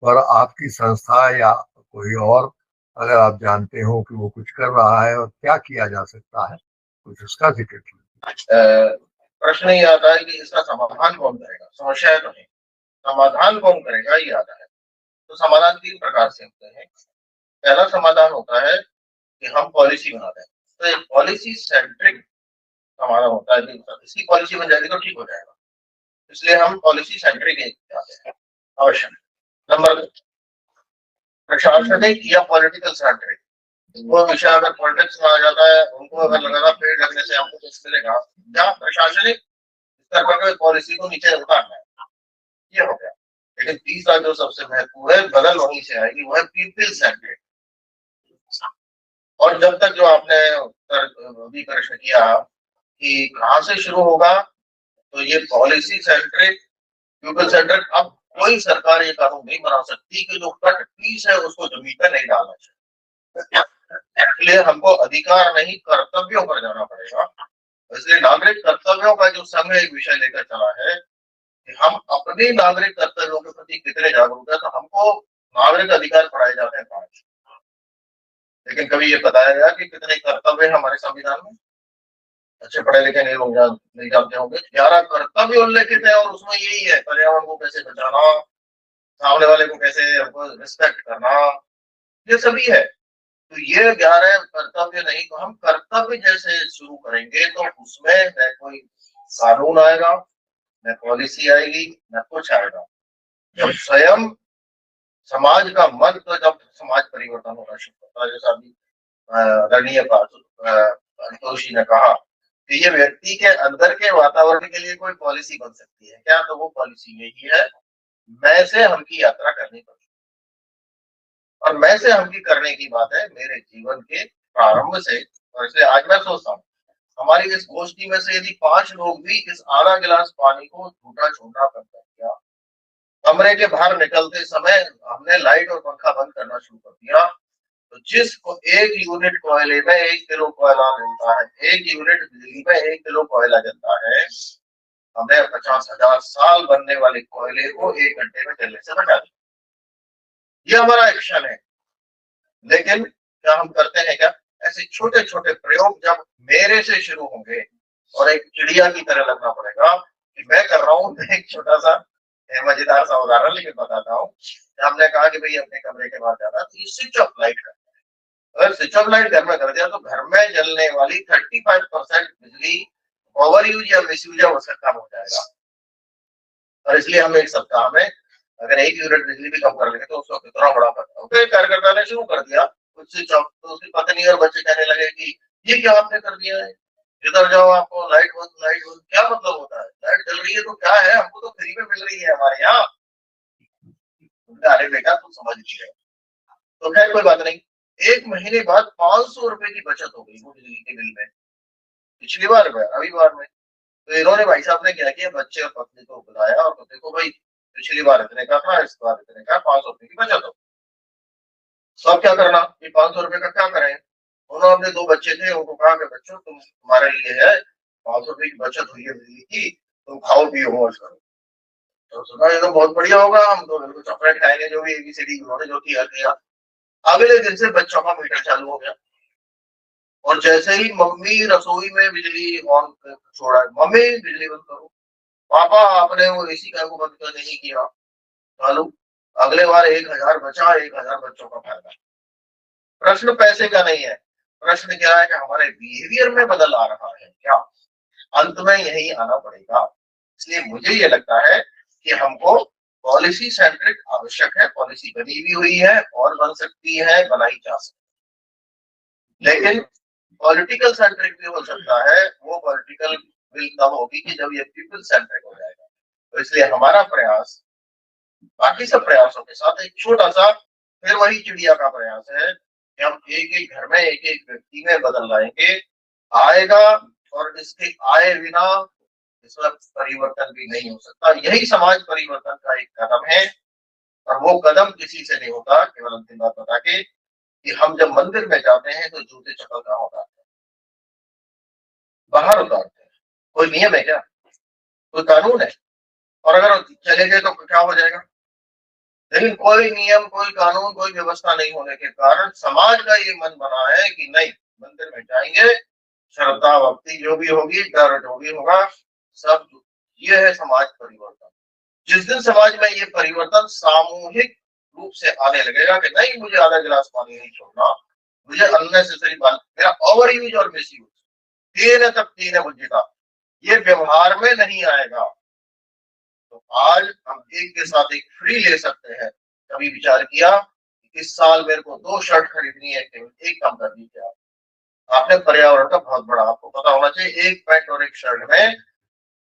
पर आपकी संस्था या कोई और, अगर आप जानते हो कि वो कुछ कर रहा है और क्या किया जा सकता है, कुछ उसका जिक्र कीजिए। प्रश्न ये आता है कि इसका समाधान कौन करेगा। समस्या तो नहीं, समाधान कौन करेगा ये आता है। तो समाधान 3 प्रकार से होते हैं। पहला समाधान होता है कि हम पॉलिसी बनाते हैं, तो एक पॉलिसी सेंट्रिक समाधान होता है कि इसकी पॉलिसी बन जाएगी तो ठीक हो जाएगा, इसलिए हम पॉलिसी सेंट्रिक जाते हैं। अवश्य। नंबर 2, प्रशासनिक या पॉलिटिकल सेंट्रिक। वो विषय अगर पॉलिटिक्स में आ जाता है, उनको अगर लगातार पेड़ लगने से हमको कुछ मिलेगा क्या, प्रशासनिक स्तर पर पॉलिसी को नीचे उतारना है, ये हो गया। लेकिन तीसरा जो सबसे महत्वपूर्ण है, बदल वहीं से आएगी, वो है पीपल सेंट्रिक। और जब तक जो आपने अभी प्रश्न किया कि कहाँ से शुरू होगा, तो ये पॉलिसी सेंट्रिक पीपल सेंट्रिक। अब कोई सरकार ये कानून नहीं बना सकती कि जो कट पीस है उसको जमीन पर नहीं डालना चाहिए। इसलिए हमको अधिकार नहीं, कर्तव्यों पर जाना पड़ेगा। इसलिए नागरिक कर्तव्यों का जो संघ एक विषय लेकर चला है कि हम अपने नागरिक कर्तव्यों के प्रति कितने जागरूक है। तो हमको नागरिक अधिकार पढ़ाए जाते हैं 5, लेकिन कभी ये बताया गया कि कितने कर्तव्य है हमारे संविधान में। अच्छे पढ़े लिखे नहीं लोग नहीं जानते होंगे। 11 कर्तव्य उल्लेखित है और उसमें यही है, पर्यावरण को कैसे बचाना, सामने वाले को कैसे हमको रिस्पेक्ट करना, ये सभी है। तो ये 11 कर्तव्य नहीं, तो हम कर्तव्य जैसे शुरू करेंगे तो उसमें न कोई कानून आएगा, न पॉलिसी आएगी, न कुछ आएगा। जब स्वयं समाज का मन, तो जब समाज परिवर्तन होना शुरू होता है, जैसा अभी आदरणीय संतोषी ने कहा कि ये व्यक्ति के अंदर के वातावरण के लिए कोई पॉलिसी बन सकती है क्या, तो वो पॉलिसी यही है, मैं से हम की यात्रा करनी पड़ेगी। और मैं से हम की करने की बात है मेरे जीवन के प्रारंभ से। और इसलिए आज मैं सोचता हूँ हमारी इस गोष्ठी में से यदि 5 लोग भी इस आधा गिलास पानी को झूठा छोटा कर दिया, कमरे के बाहर निकलते समय हमने लाइट और पंखा बंद करना शुरू कर दिया, तो जिसको 1 यूनिट कोयले में 1 किलो कोयला मिलता है, 1 यूनिट बिजली में 1 किलो कोयला जलता है, हमें 50,000 साल बनने वाले कोयले को 1 घंटे में जलने से बचा दिया। ये हमारा एक्शन है। लेकिन क्या हम करते हैं क्या? ऐसे छोटे छोटे प्रयोग जब मेरे से शुरू होंगे और एक चिड़िया की तरह लगना पड़ेगा कि मैं कर रहा हूँ। एक छोटा सा मजेदार सा उदाहरण लेकिन बताता हूँ। हमने कहा कि भाई अपने कमरे के बाद जाना तो स्विच ऑफ लाइट कर, अगर स्विच ऑफ लाइट घर में कर दिया तो घर में जलने वाली 35% बिजली ओवर यूज या मिस यूज है उसका कम हो जाएगा। और इसलिए हम एक सप्ताह में अगर 1 यूनिट बिजली भी कम कर लेंगे तो उसका कितना बड़ा फर्क होगा। फिर कार्यकर्ता ने शुरू कर दिया कुछ स्विच ऑफ, तो उसकी पत्नी और बच्चे कहने लगे कि ये क्या आपने कर दिया है, जिधर जाओ आपको लाइट बंद, क्या मतलब होता है, लाइट जल रही है तो क्या है, हमको तो फ्री में मिल रही है हमारे यहाँ। अरे बेटा तुम समझ नहीं रहे। तो खैर कोई बात नहीं, 1 महीने बाद 500 रुपए की बचत हो गई वो बिजली के बिल में, पिछली बार में रविवार में। तो इन्होंने भाई साहब ने क्या किया, बच्चे और पत्नी को बुलाया और तो देखो भाई पिछली बार इतने का था, इस बार इतने का, 500 रुपए की बचत हो। तो अब क्या करना, ये 500 रुपए का क्या करें। उन्होंने अपने 2 बच्चे थे, उनको कहा कि बच्चों तुम तुम्हारे लिए है 500 रुपए की बचत हुई है बिजली की, तुम खाओ पियो मौज करो। तो सुना ये तो बहुत बढ़िया होगा, हम तो बिल्कुल चॉकलेट खाएंगे, जो भी ABCD उन्होंने जो किया। अगले दिन से बच्चों का मीटर चालू हो गया और जैसे ही मम्मी रसोई में बिजली ऑन छोड़ा, मम्मी बिजली बंद करो, पापा आपने वो AC का को बंद कर नहीं किया, चालू। अगले बार 1000 बचा, 1000 बच्चों का फायदा। प्रश्न पैसे का नहीं है, प्रश्न क्या है कि हमारे बिहेवियर में बदल आ रहा है क्या, अंत में यही आना पड़ेगा। इसलिए मुझे ये लगता है कि हमको पॉलिसी सेंट्रिक आवश्यक है, पॉलिसी बनी भी हुई है और बन सकती है, बनाई जा सकती है, लेकिन पॉलिटिकल सेंट्रिक भी हो सकता है। वो पॉलिटिकल विल तब होगी कि जब ये पीपल सेंट्रिक हो जाएगा। तो इसलिए हमारा प्रयास बाकी सब प्रयासों के साथ एक छोटा सा फिर वही चिड़िया का प्रयास है कि हम एक एक घर में एक एक व्यक्ति में बदल लाएंगे, आएगा। और इसके आए बिना इसमें परिवर्तन भी नहीं हो सकता। यही समाज परिवर्तन का एक कदम है और वो कदम किसी से नहीं होता। केवल अंतिम बात बता के कि हम जब मंदिर में जाते हैं तो जूते चप्पल कहाँ उतारते हैं, बाहर उतारते हैं। कोई नियम है क्या, कोई कानून है? और अगर चले गए तो क्या हो जाएगा? लेकिन कोई नियम, कोई कानून, कोई व्यवस्था नहीं होने के कारण समाज का ये मन बना है कि नहीं, मंदिर में जाएंगे, श्रद्धा भक्ति जो भी होगी, डर जो भी होगा, सब ये है समाज परिवर्तन। जिस दिन समाज में ये परिवर्तन सामूहिक रूप से आने लगेगा कि नहीं मुझे आधा गिलास पानी नहीं छोड़ना, मुझे अननेसेसरी बात, मेरा ओवर यूज और मिस यूज, तीन है तब तीन है बुद्धिता, ये व्यवहार में नहीं आएगा। तो आज हम एक के साथ एक फ्री ले सकते हैं। कभी विचार किया इस साल मेरे को 2 शर्ट खरीदनी है, केवल एक काम कर दीजिए आपने पर्यावरण का बहुत बड़ा, आपको पता होना चाहिए, एक पैंट और एक शर्ट में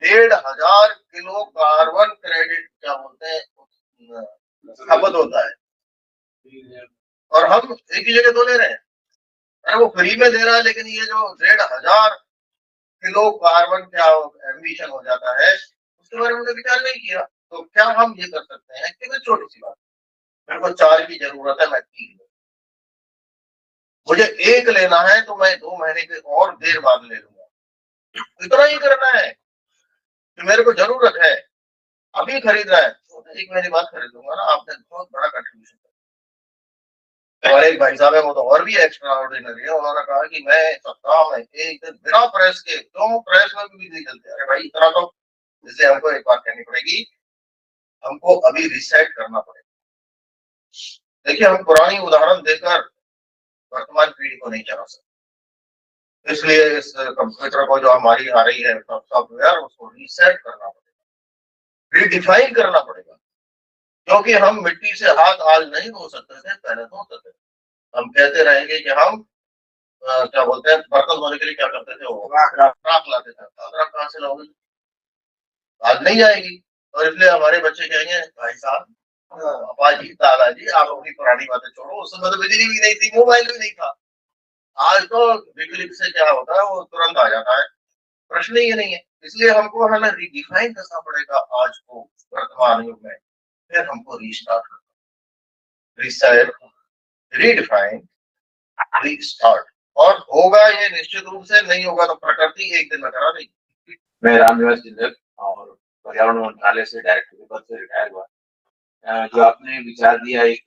1500 किलो कार्बन क्रेडिट क्या बोलते हैं खपत होता है, और हम एक ही जगह तो ले रहे हैं। अरे वो फ्री में दे रहा है, लेकिन ये जो 1500 किलो कार्बन क्या एमिशन हो जाता है उसके बारे में विचार नहीं किया। तो क्या हम ये कर सकते हैं कि छोटी सी बात, मेरे को 4 की जरूरत है, मैं 3 लूं, मुझे 1 लेना है तो मैं 2 महीने के और देर बाद ले लूंगा। इतना ही करना है कि मेरे को जरूरत है, अभी खरीद रहा है तो 1 महीने बाद खरीद लूंगा ना। आपने बहुत बड़ा कंट्रीब्यूशन किया। हमारे एक भाई साहब है, वो तो और भी एक्स्ट्रा ऑर्डिनरी है, उन्होंने कहा कि मैं सप्ताह में 1 दिन बिना प्रेस के, क्यों प्रेस में भी बिजली चलती है। अरे भाई इतना तो, इसलिए हमको एक बात कहनी पड़ेगी, हमको अभी रिसेट करना पड़ेगा। देखिए हम पुरानी उदाहरण देकर वर्तमान पीढ़ी को नहीं चला सकते, इसलिए इस कंप्यूटर को जो हमारी आ रही है सॉफ्टवेयर, उसको रीसेट करना पड़ेगा, रीडिफाइन करना पड़ेगा। क्योंकि हम मिट्टी से हाथ आज नहीं धो सकते थे, पहले धोते थे। हम कहते रहेंगे कि हम क्या बोलते हैं, बर्तन धोने के लिए क्या करते थे, वो राख लाते थे। राख कहाँ से लाओगे, आज नहीं आएगी। और इसलिए हमारे बच्चे कहेंगे भाई साहब, पापा जी, दादाजी, आप अपनी पुरानी बातें छोड़ो, उस समय तो बिजली भी नहीं थी, मोबाइल भी नहीं था। आज तो बिजली से क्या होता है, वो तुरंत आ जाता है, प्रश्न ही नहीं है। इसलिए हमको हमें रिडिफाइन करना पड़ेगा आज को, वर्तमान युग में। फिर हमको रीस्टार्ट करना, रीसेट, रीडिफाइन, रीस्टार्ट। और होगा ये निश्चित रूप से, नहीं होगा तो प्रकृति एक दिन में करा देगी। मैं रामनिवास जिंदल और पर्यावरण मंत्रालय से डायरेक्टर के पद से रिटायर हुआ। जो आपने विचार दिया एक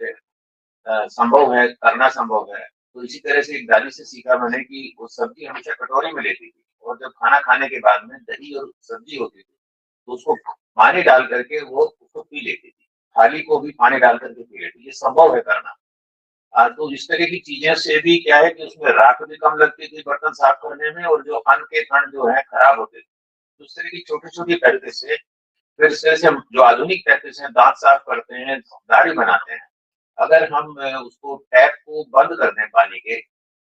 संभव है, करना संभव है, तो इसी तरह से एक दादी से सीखा मैंने कि वो सब्जी हमेशा कटोरी में लेती थी, और जब खाना खाने के बाद में दही और सब्जी होती थी तो उसको पानी डाल करके वो उसको पी लेती थी, थाली को भी पानी डाल करके पी लेती थी। ये संभव है करना। तो इस तरह की चीजें से भी क्या है कि उसमें राख भी कम लगती थी बर्तन साफ करने में, और जो अन्न के कण जो है खराब होते थे। तो इस तरह की छोटी छोटी प्रैक्टिस से, फिर इस तरह से हम जो आधुनिक प्रैक्टिस है, दांत साफ करते हैं, दाढ़ी बनाते हैं, अगर हम उसको टैप को बंद कर दें पानी के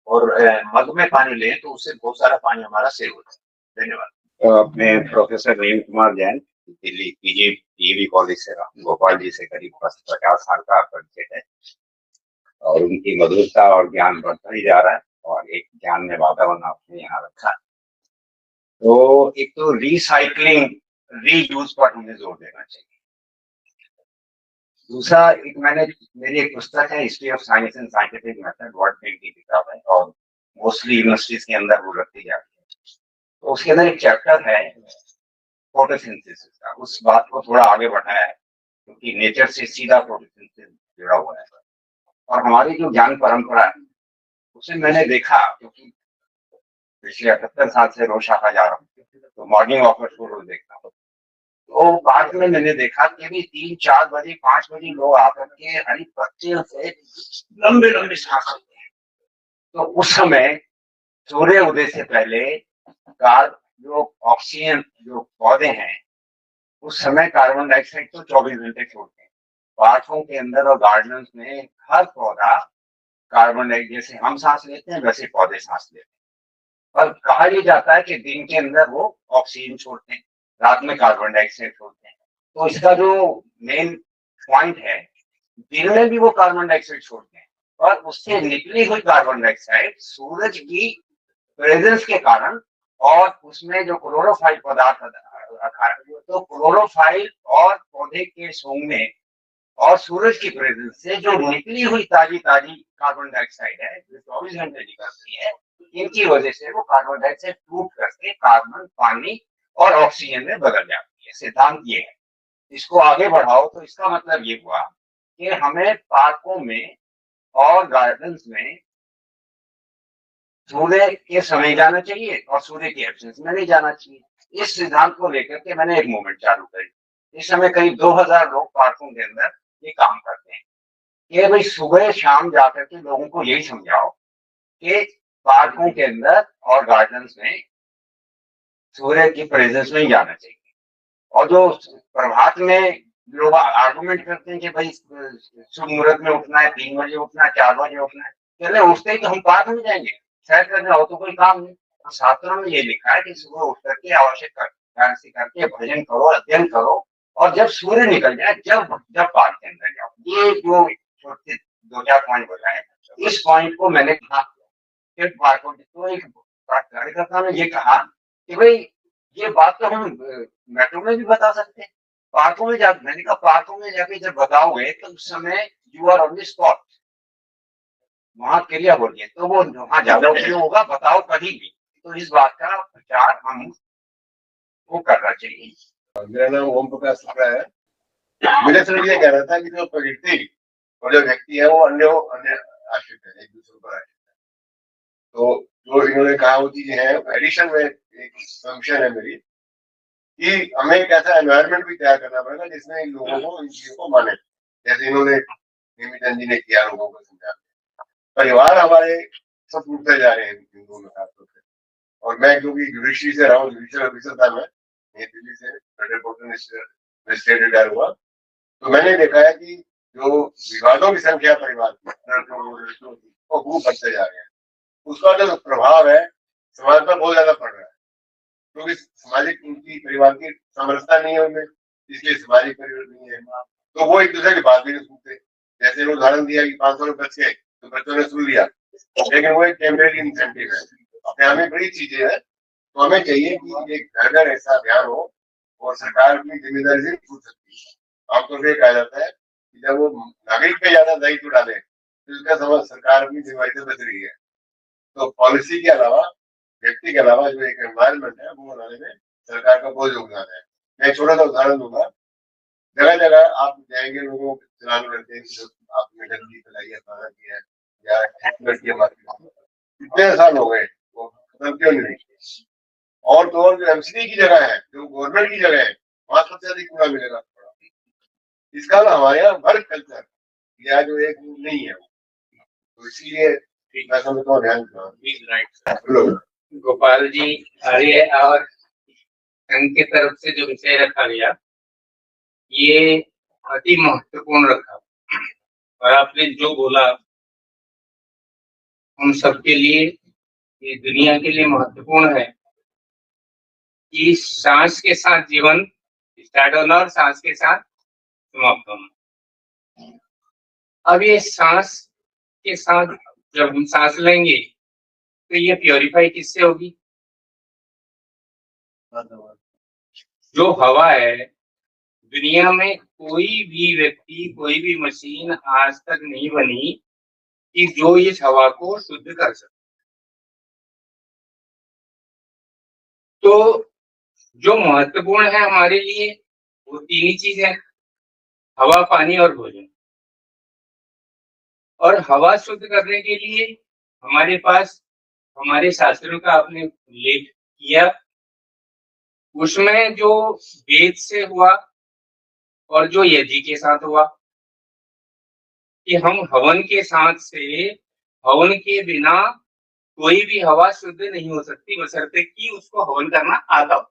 और मग में पानी लें तो उससे बहुत सारा पानी हमारा सेव होता है। धन्यवाद। मैं professor Neem Kumar Jain, Delhi PG DAV college से रहा हूँ। गोपाल जी से करीब 50 साल का परिचय है और उनकी मधुरता और ज्ञान बढ़ता ही जा रहा है, और एक ज्ञान में वातावरण आपने यहाँ रखा है। तो एक तो रिसाइकलिंग, रीयूज पर हमें जोर देना चाहिए। दूसरा, मेरी एक पुस्तक है history of science and scientific method, world bank की किताब है, और मोस्टली यूनिवर्सिटीज के अंदर वो रखी जाती है। तो उसके अंदर एक चैप्टर है फोटोसिंथेसिस का। उस बात को थोड़ा आगे बढ़ाया है क्योंकि नेचर से सीधा फोटोसिंथेसिस जुड़ा हुआ है। और हमारी जो ज्ञान परंपरा है उसे मैंने देखा, क्योंकि पिछले 78 साल से रोज शाखा जा रहा हूँ, तो मॉर्निंग वॉकर को रोज देखता हूँ। तो बाद में मैंने देखा कि भी 3, 4 बजे, 5 बजे लोग आकर के हरी पत्तियों से लंबे लंबे सांस लेते हैं। तो उस समय सूर्य उदय से पहले का जो ऑक्सीजन, जो पौधे हैं, उस समय कार्बन डाइऑक्साइड तो 24 घंटे छोड़ते हैं। पार्कों के अंदर और गार्डन्स में हर पौधा कार्बन डाइऑक्साइड, जैसे हम सांस लेते हैं वैसे पौधे सांस लेते हैं। पर कहा यह जाता है कि दिन के अंदर वो ऑक्सीजन छोड़ते हैं, रात में कार्बन डाइऑक्साइड छोड़ते हैं। तो इसका जो मेन पॉइंट है, दिन में भी वो कार्बन डाइऑक्साइड छोड़ते हैं, और उससे निकली हुई कार्बन डाइऑक्साइड सूरज की प्रेजेंस के कारण और उसमें जो क्लोरोफाइल पदार्थ तो क्लोरोफाइल और पौधे के सूंघने और सूरज की प्रेजेंस से जो निकली हुई ताजी ताजी कार्बन डाइऑक्साइड है, जो 24 घंटे निकलती है, इनकी वजह से वो कार्बन डाइऑक्साइड टूट करके कार्बन, पानी और ऑक्सीजन में बदल जाती है। सिद्धांत ये है। इसको आगे बढ़ाओ तो इसका मतलब ये हुआ कि हमें पार्कों में और गार्डन्स में सूर्य के समय जाना चाहिए और सूर्य की एब्सेंस में नहीं जाना चाहिए। इस सिद्धांत को लेकर के मैंने एक मूवमेंट चालू करी। इस समय करीब 2000 लोग पार्कों के अंदर ये काम करते हैं कि भाई सुबह शाम जाकर के लोगों को यही समझाओ कि पार्कों के अंदर और गार्डन्स में सूर्य की प्रेजेंस में ही जाना चाहिए। और जो प्रभात में लोग आर्गुमेंट करते हैं कि भाई शुभ मुहूर्त में उठना है, 3 बजे उठना है, 4 बजे उठना है, चले उठते ही तो हम पार्क में जाएंगे, सैर करने हो तो कोई काम नहीं। तो शास्त्रों में ये लिखा है कि सुबह उठ करके आवश्यक कार्य से करके भजन करो, अध्ययन करो, और जब सूर्य निकल जाए जब पार्क के अंदर जाओ। ये जो छोटे 2-4 पॉइंट बताए, इस पॉइंट को मैंने कहा फिर पार्कों में। तो एक कार्यकर्ता ने ये कहा कि भाई ये बात तो हम मेट्रो में भी बता सकते हैं, पार्कों में जा, मैंने कहा पार्कों में जाके जब बताओगे तो उस समय you are on the spot, वहां क्रिया हो रही है, तो वो वहां ज्यादा उपयोग होगा, बताओ कहीं भी। तो इस बात का प्रचार हम को करना चाहिए। मेरा नाम ओम प्रकाश शुक्ला है। मुझे सिर्फ ये कहना था कि जो प्रकृति और जो व्यक्ति है वो अन्य आश्रित है, एक दूसरे पर आश्रित है। तो जो इन्होंने कहा वो चीजें हैं, एडिशन में एक फंक्शन है मेरी कि हमें एक ऐसा एनवायरनमेंट भी तैयार करना पड़ेगा जिसमें इन लोगों को, इन चीजों को माने, जैसे इन्होंने नेमिचंद जी ने किया लोगों को समझा। परिवार हमारे सब टूटते जा रहे हैं हिंदुओं में खासतौर से। और मैं क्योंकि जुडिशरी से रहा हूँ, जुडिशियल ऑफिसर था मैं, दिल्ली से फेडरल कोर्ट में स्टेट रिटायर हुआ, तो मैंने देखा है कि जो विवादों की संख्या परिवार की वो खूब बढ़ते जा रहे हैं। उसका जो प्रभाव है समाज पर बहुत ज्यादा पड़ रहा है, क्योंकि सामाजिक उनकी परिवार की समरसता नहीं है उनमें, इसलिए सामाजिक परिवर्तन नहीं है। तो वो एक दूसरे की बात भी नहीं सुनते। जैसे उदाहरण दिया कि 500 रुपये बच गए तो बच्चों ने सुन लिया, लेकिन वो एक टेम्परेरी इंसेंटिव है, अपने हमें बड़ी चीजें हैं। तो हमें चाहिए कि एक घर घर ऐसा अभियान हो और सरकार अपनी जिम्मेदारी से पूछ सकती है। आमतौर पर कहा जाता है कि जब वो नागरिक पे ज्यादा दायित्व डाले तो इसका समझ सरकार अपनी जिम्मेदारी से बच रही है। तो पॉलिसी के अलावा, व्यक्ति के अलावा जो एक एनवायरमेंट है वो बनाने में सरकार का बहुत योगदान है। मैं एक छोटा सा उदाहरण दूंगा। जगह जगह आप जाएंगे, लोगों को चलान करते हैं, आपने गंदगी फैलाई है, खाना किया है, या हेलमेट के माध्यम से कितने साल हो गए, वो खत्म क्यों नहीं? और तो और जो एमसीडी की जगह है, जो गवर्नमेंट की जगह है, वहां सबसे अधिक कूड़ा मिलेगा। इसका ना हमारे यहाँ वर्क कल्चर या जो एक नहीं है, तो इसीलिए मैं समझता हूँ ध्यान गोपाल जी आर्य और संघ की तरफ से जो विषय रखा गया ये अति महत्वपूर्ण रखा, और आपने जो बोला हम सबके लिए, ये दुनिया के लिए महत्वपूर्ण है कि सांस के साथ जीवन स्टार्ट होना और सांस के साथ समाप्त होना। अब ये सांस के साथ जब हम सांस लेंगे तो ये प्योरीफाई किससे होगी? जो हवा है, दुनिया में कोई भी व्यक्ति, कोई भी मशीन आज तक नहीं बनी कि जो इस हवा को शुद्ध कर सके। तो जो महत्वपूर्ण है हमारे लिए वो तीन ही चीज है, हवा, पानी और भोजन। और हवा शुद्ध करने के लिए हमारे पास हमारे शास्त्रों का आपने उल्लेख किया, उसमें जो वेद से हुआ और जो यज्ञ के साथ हुआ कि हम हवन के साथ से, हवन के बिना कोई भी हवा शुद्ध नहीं हो सकती बशर्ते कि उसको हवन करना आता हो।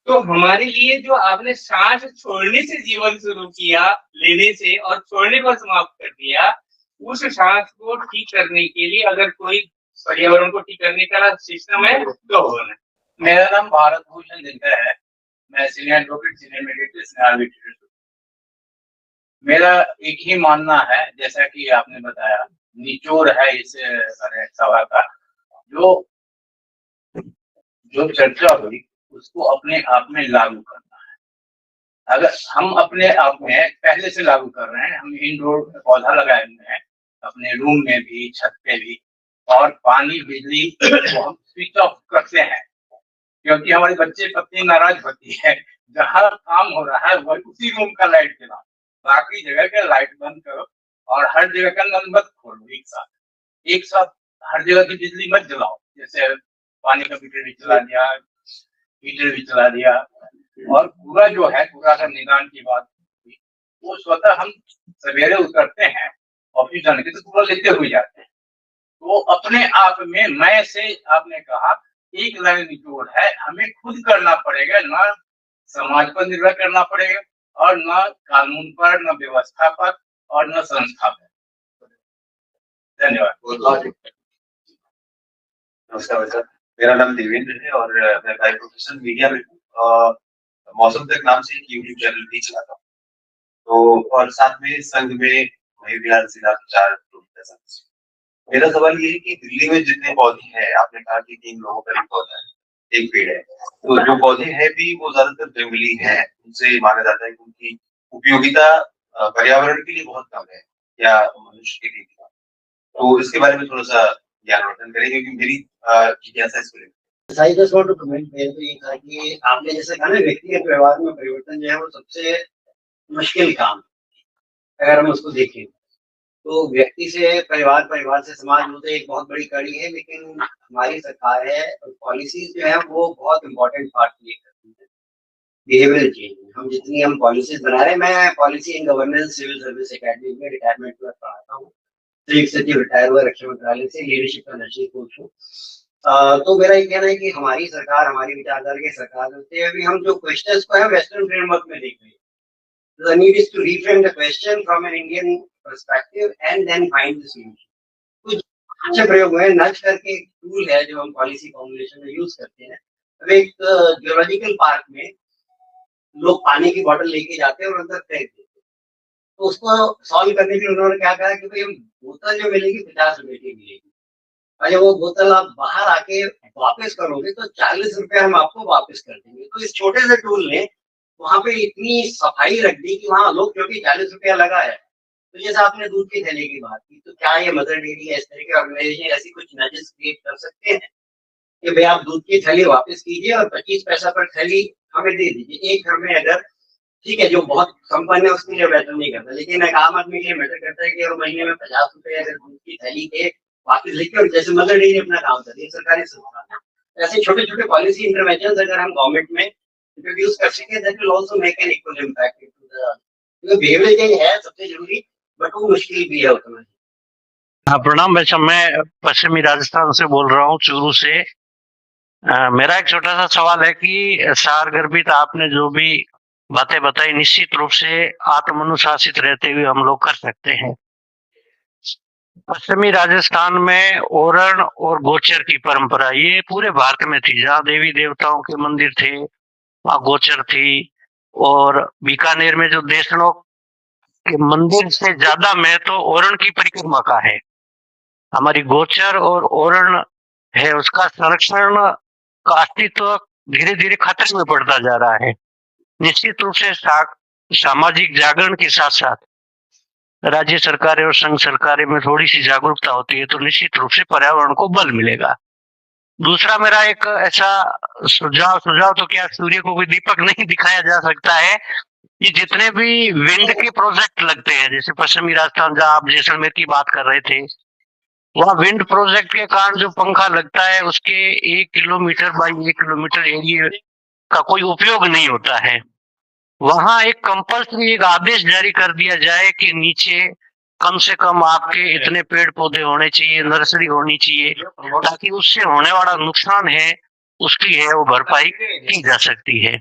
तो हमारे लिए जो आपने सांस छोड़ने से जीवन शुरू किया, लेने से और छोड़ने पर समाप्त कर दिया, उस सांस को ठीक करने के लिए अगर कोई पर्यावरण को ठीक करने का सिस्टम है तो हवन है। मेरा नाम भारत भूषण दिनकर है, मैं सीनियर एडवोकेट, सीनियर मेडिएटर। मेरा एक ही मानना है, जैसा कि आपने बताया, निचोड़ है इस सभा का, जो चर्चा हुई उसको अपने आप में लागू करना है। अगर हम अपने आप में पहले से लागू कर रहे हैं, हम इंडोर पौधा लगाए हुए हैं अपने रूम में भी, छत पे भी, और पानी बिजली को हम स्विच ऑफ करते हैं क्योंकि हमारे बच्चे पत्नी नाराज होती है। जहाँ काम हो रहा है वही उसी रूम का लाइट जलाओ, बाकी जगह का लाइट बंद करो और हर जगह का नल मत खोलो एक साथ हर जगह की बिजली मत जलाओ। जैसे पानी का मीटर भी चला दिया, हीटर भी चला दिया, और पूरा जो है पूरा का निदान की बात वो स्वतः हम सवेरे उतरते हैं ऑफिस जाने के तो पूरा लेते हुए जाते हैं। वो अपने आप में मैं से आपने कहा एक लाइन निचोड़ है, हमें खुद करना पड़ेगा, ना समाज पर निर्भर करना पड़ेगा और न कानून पर, न व्यवस्था पर और न संस्था पर। धन्यवाद। नमस्कार सर, मेरा नाम देवेंद्र है और मैं बाय प्रोफेशन मीडिया में हूँ। मौसम तक नाम से एक यूट्यूब चैनल भी चलाता हूँ, तो और साथ में संघ में महिला जिला प्रचार संघ। मेरा सवाल ये है कि दिल्ली में जितने पौधे हैं, आपने कहा कि 3 लोगों का एक पौधा है, एक पेड़ है, तो जो पौधे हैं भी वो ज्यादातर जंगली हैं। उनसे माना जाता है कि उनकी उपयोगिता पर्यावरण के लिए बहुत कम है या मनुष्य के लिए। तो इसके बारे में थोड़ा सा ज्ञानवर्धन करें क्योंकि मेरी जिज्ञासा इसको लेकर। I just want to comment, मेरे को ये था कि आपने जैसे कहा ना, व्यक्तिगत व्यवहार में परिवर्तन जो है वो सबसे मुश्किल काम है। अगर हम उसको देखें तो व्यक्ति से परिवार, परिवार से समाज, वो तो एक बहुत बड़ी कड़ी है, लेकिन हमारी सरकार है और पॉलिसीज जो है वो बहुत इंपॉर्टेंट पार्ट प्ले करती है बिहेवियरल चेंज में। हम जितनी हम पॉलिसीज बना रहे हैं, मैं policy in governance civil service academy में रिटायरमेंट में पढ़ाता हूँ, संयुक्त सचिव रिटायर हुआ रक्षा मंत्रालय से, लीडरशिप का नर्सिंग कोच हूँ। तो मेरा ये कहना है कि हमारी सरकार, हमारी विचारधारा की सरकार होती है, अभी हम जो क्वेश्चंस को है वेस्टर्न फ्रेमवर्क में देख रहे हैं। The need is to reframe the question from an Indian perspective and then find the solution. कुछ अच्छे प्रयोग हुए, नच करके एक टूल है जो हम पॉलिसी फॉर्मुलेशन में यूज करते हैं। अब एक जियोलॉजिकल पार्क में लोग पानी की बोतल लेके जाते हैं और अंदर फेंक देते हैं, तो उसको सॉल्व करने के लिए उन्होंने क्या कहा कि भाई हम बोतल जो मिलेगी 50 रुपए की मिलेगी, और जब वो बोतल आप बाहर आके वापस करोगे तो 40 रुपए हम आपको वापस कर देंगे। तो इस छोटे से टूल ने वहां पे इतनी सफाई रख दी कि वहां लोग, क्योंकि 40 रुपया लगा है, तो जैसे आपने दूध के थैले की बात की, तो क्या ये मदर डेयरी या इस तरह के ऑर्गेनाइजेशन ऐसी कुछ नजेस क्रिएट कर सकते हैं कि भाई आप दूध की थैली वापस कीजिए और 25 पैसा पर थैली हमें दे दीजिए। एक घर में अगर ठीक है, जो बहुत संपन्न है उसके लिए मैटर नहीं करता, लेकिन एक आम आदमी के लिए मैटर करता है कि और महीने में 50 रुपए अगर दूध की थैली के वापिस लेके, और जैसे मदर डेयरी अपना काम कर रही है, सरकारी संस्थान है, ऐसे छोटे छोटे पॉलिसी इंटरवेंशन अगर हम गवर्नमेंट में इंट्रोड्यूस कर सके, that will also make an equal impact to the behaviour change है सबसे जरूरी, बट वो मुश्किल भी है उतना। हाँ, प्रणाम भाई साहब, मैं पश्चिमी राजस्थान से बोल रहा हूँ, चूरू से। मेरा एक छोटा सा सवाल है कि सारगर्भित आपने जो भी बातें बताई, निश्चित रूप से आत्मानुशासित रहते हुए हम लोग कर सकते हैं। पश्चिमी राजस्थान में ओरण और गोचर की परंपरा ये पूरे भारत में थी। जहाँ देवी देवताओं के मंदिर थे वहाँ गोचर थी, और बीकानेर में जो देशनों के मंदिर से ज्यादा महत्व ओरण की परिक्रमा का है। हमारी गोचर और ओरण है, उसका संरक्षण का अस्तित्व धीरे धीरे खतरे में पड़ता जा रहा है। निश्चित रूप से सामाजिक जागरण के साथ साथ राज्य सरकारें और संघ सरकारें में थोड़ी सी जागरूकता होती है तो निश्चित रूप से पर्यावरण को बल मिलेगा। दूसरा मेरा एक ऐसा सुझाव तो क्या, सूर्य को भी दीपक नहीं दिखाया जा सकता है, ये जितने भी विंड के प्रोजेक्ट लगते हैं, जैसे पश्चिमी राजस्थान जहाँ आप जैसलमेर की बात कर रहे थे, वहाँ विंड प्रोजेक्ट के कारण जो पंखा लगता है उसके 1 किलोमीटर बाई 1 किलोमीटर एरिया का कोई उपयोग नहीं होता है। वहां एक कंपल्सरी एक आदेश जारी कर दिया जाए कि नीचे कम से कम आपके इतने पेड़ पौधे होने चाहिए, नर्सरी होनी चाहिए, ताकि उससे होने वाला नुकसान है उसकी है वो भरपाई की जा सकती है।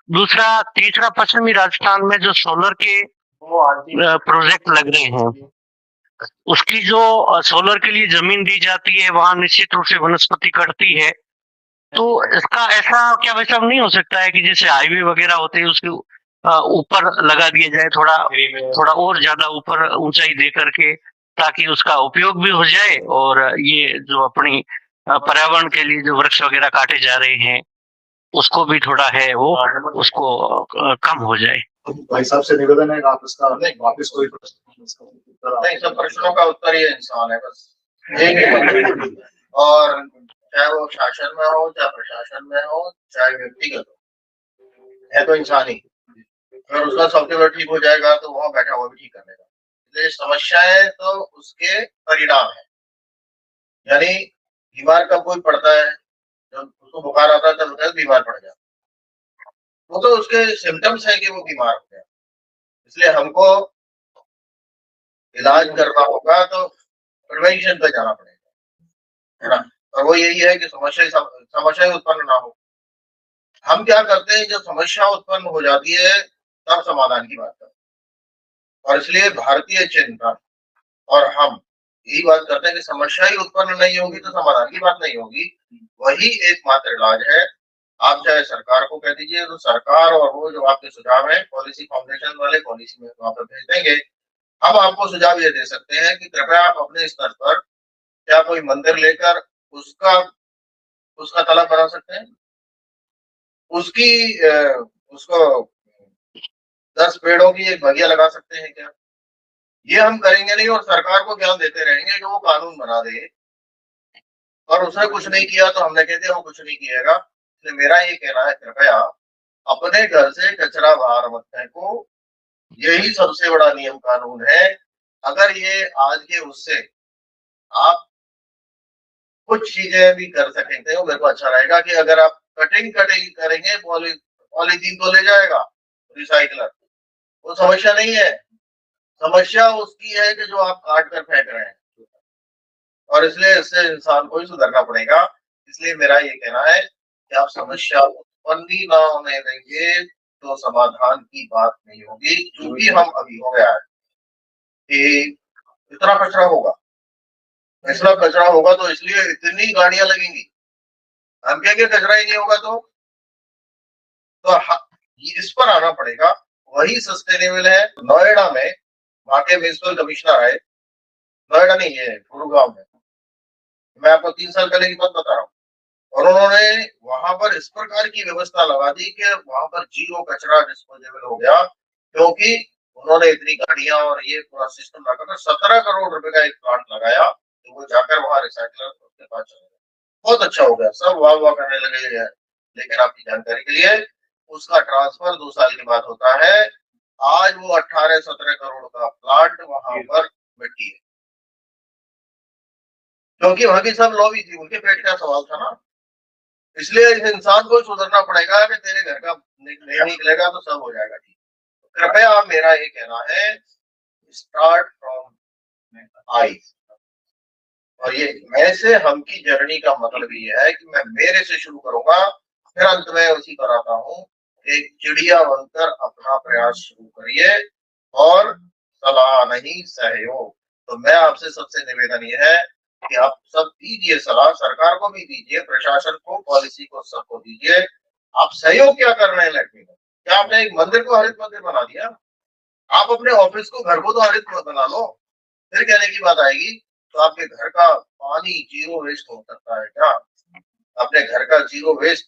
तीसरा पश्चिमी राजस्थान में जो सोलर के प्रोजेक्ट लग रहे हैं, उसकी जो सोलर के लिए जमीन दी जाती है वहां निश्चित रूप से वनस्पति कटती है। तो इसका ऐसा क्या वैसा नहीं हो सकता है कि जैसे हाईवे वगैरह होते हैं उसके ऊपर लगा दिया जाए, थोड़ा और ज्यादा ऊपर ऊंचाई दे करके, ताकि उसका उपयोग भी हो जाए और ये जो अपनी पर्यावरण के लिए जो वृक्ष वगैरह काटे जा रहे हैं उसको भी थोड़ा है वो उसको कम हो जाए। भाई साहब से निवेदन है आप इसका वापस कोई प्रश्न नहीं, सब प्रश्नों का उत्तर ये इंसान है, बस एक ही। और चाहे वो शासन में हो, चाहे प्रशासन में हो, चाहे व्यक्तिगत हो, है तो इंसान ही। अगर उसका सॉफ्टवेयर ठीक हो जाएगा तो वहां बैठा हुआ भी ठीक कर लेगा। इसलिए समस्याएं तो उसके परिणाम है। यानी बीमार कब कोई पड़ता है, जब उसको बुखार आता है तब होता है बीमार पड़ जाता है, वो तो उसके सिम्टम्स है कि वो बीमार हो गया। इसलिए हमको इलाज करना होगा तो प्रिवेंशन पे जाना पड़ेगा, है ना। और वो यही है कि समस्या उत्पन्न ना हो। हम क्या करते हैं, जब समस्या उत्पन्न हो जाती है तब समाधान की बात करते हैं। और इसलिए भारतीय चिंतन और हम यही बात करते हैं कि समस्या ही उत्पन्न नहीं होगी तो समाधान की बात नहीं होगी। वही एकमात्र इलाज है। आप चाहे सरकार को कह दीजिए तो सरकार और वो जो आपके सुझाव है पॉलिसी फाउंडेशन वाले पॉलिसी में वहां पर भेज देंगे। हम आपको सुझाव ये दे सकते हैं कि कृपया आप अपने स्तर पर क्या कोई मंदिर लेकर उसका तालाब बना सकते हैं, उसको 10 पेड़ों की एक बगिया लगा सकते हैं क्या? ये हम करेंगे नहीं और सरकार को ज्ञान देते रहेंगे कि वो कानून बना दे, और उसने कुछ नहीं किया तो हमने कह दिया वो कुछ नहीं किएगा। इसलिए मेरा ये कहना है, कृपया अपने घर से कचरा बाहर मत फेंको। यही सबसे बड़ा नियम कानून है। अगर ये आज के उससे आप कुछ चीजें भी कर सकेंगे तो मेरे को अच्छा रहेगा कि अगर आप कटिंग करेंगे, पॉलीथीन तो ले जाएगा रिसाइकलर, वो समस्या नहीं है। समस्या उसकी है कि जो आप काट कर फेंक रहे हैं, और इसलिए इससे इंसान को ही सुधरना पड़ेगा। इसलिए मेरा ये कहना है कि आप समस्या उत्पन्न ही ना होने देंगे तो समाधान की बात नहीं होगी। क्योंकि हम अभी हो गया है कि इतना कचरा होगा, ऐसा कचरा होगा तो इसलिए इतनी गाड़ियां लगेंगी। हम क्या कचरा ही नहीं होगा तो इस पर आना पड़ेगा। वही सस्टेनेबल है। नोएडा में वहां के म्यूनिसिपल कमिश्नर आए, नोएडा नहीं है गुरुग्राम में, मैं आपको 3 साल पहले की बात बता रहा हूँ, और उन्होंने वहां पर इस प्रकार की व्यवस्था लगा दी कि वहां पर जीरो कचरा डिस्पोजेबल हो गया, क्योंकि उन्होंने इतनी गाड़ियां और ये पूरा सिस्टम लगाकर 17 करोड़ रुपए का एक प्लांट लगाया। तो वो जाकर वहां रिसाइकलर उसके पास चले गए, बहुत अच्छा हो गया, सब वाह वाह करने लगे। लेकिन आपकी जानकारी के लिए उसका ट्रांसफर 2 साल के बाद होता है। आज वो 18-17 करोड़ का प्लांट वहां पर मिट्टी है, क्योंकि वहां की सब लॉबी थी, उनके पेट का सवाल था ना। इसलिए इस इंसान को सुधरना पड़ेगा कि तेरे घर का नहीं निकलेगा तो सब हो जाएगा ठीक। कृपया मेरा ये कहना है, स्टार्ट फ्रॉम आई। और ये मैं से हम की जर्नी का मतलब ये है कि मैं मेरे से शुरू करूंगा, फिर अंत में उसी पर आता हूँ। एक चिड़िया बनकर अपना प्रयास शुरू करिए और सलाह नहीं सहयोग। तो मैं आपसे सबसे निवेदन ये है कि आप सब दीजिए सलाह, सरकार को भी दीजिए, प्रशासन को, पॉलिसी को, सबको दीजिए। आप सहयोग क्या कर रहे हैं लड़के में? क्या आपने एक मंदिर को हरित मंदिर बना दिया? आप अपने ऑफिस को, घर को तो हरित बना लो, फिर कहने की बात आएगी। तो आपके घर का पानी जीरो वेस्ट हो सकता है क्या? अपने घर का जीरो वेस्ट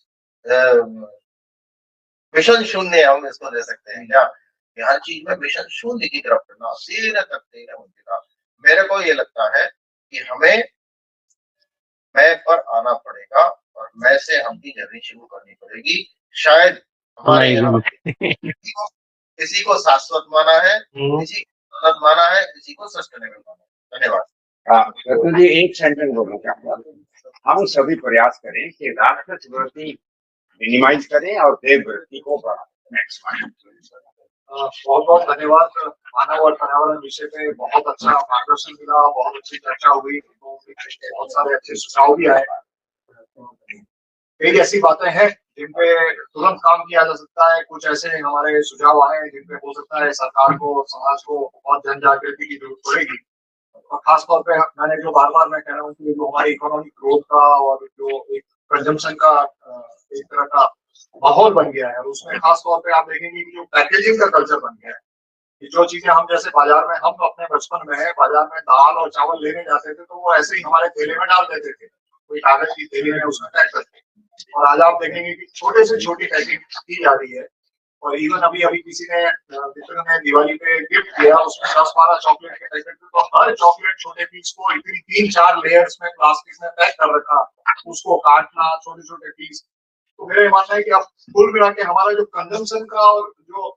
मिशन शून्य हम इसको ले सकते हैं क्या? कि हर चीज में मिशन शून्य की तरफ करना, सीधे करते हैं। मेरे को ये लगता है कि हमें मैं पर आना पड़ेगा और मैं से हम की जर्नी शुरू करनी पड़ेगी। शायद हमारे यहाँ किसी को शाश्वत माना है, किसी को गलत माना है, किसी को सस्टेनेबल माना है। धन्यवाद। रतन जी, एक सेंटेंस बोलना चाहूंगा। हम सभी प्रयास करें कि राक्षस वृत्ति मिनिमाइज करें और देव वृत्ति को बढ़ाएं। बहुत बहुत धन्यवाद। मानव और पर्यावरण विषय पे बहुत अच्छा मार्गदर्शन मिला, बहुत अच्छी चर्चा हुई, बहुत सारे अच्छे सुझाव भी आए। कई ऐसी बातें हैं जिन पे तुरंत काम किया जा सकता है, कुछ ऐसे हमारे सुझाव आए जिन पे हो सकता है सरकार को, समाज को बहुत जन जागृति की जरूरत पड़ेगी। और खासतौर पे मैंने जो बार बार मैं कह रहा हूँ कि जो हमारी इकोनॉमिक ग्रोथ का और जो एक कंजम्पशन का एक तरह का माहौल बन गया है, और उसमें खासतौर पे आप देखेंगे कि जो पैकेजिंग का कल्चर बन गया है, कि जो चीजें हम जैसे बाजार में, हम अपने बचपन में है बाजार में दाल और चावल लेने जाते थे तो वो ऐसे ही हमारे थैले में डाल देते थे, कोई कागज की थैली में उसमें पैक करते। और आज आप देखेंगे कि छोटे से छोटी पैकिंग की जा रही है। और इवन अभी अभी किसी ने मित्र ने दिवाली पे गिफ्ट किया, उसमें 10-12 चॉकलेट के पैकेट थे, तो हर चॉकलेट छोटे पीस को इतनी 3-4 लेयर्स में प्लास्टिक में पैक कर रखा, उसको काटना छोटे छोटे पीस। तो मेरा ये मानना है कि अब कुल मिला के हमारा जो कंजम्पशन का और जो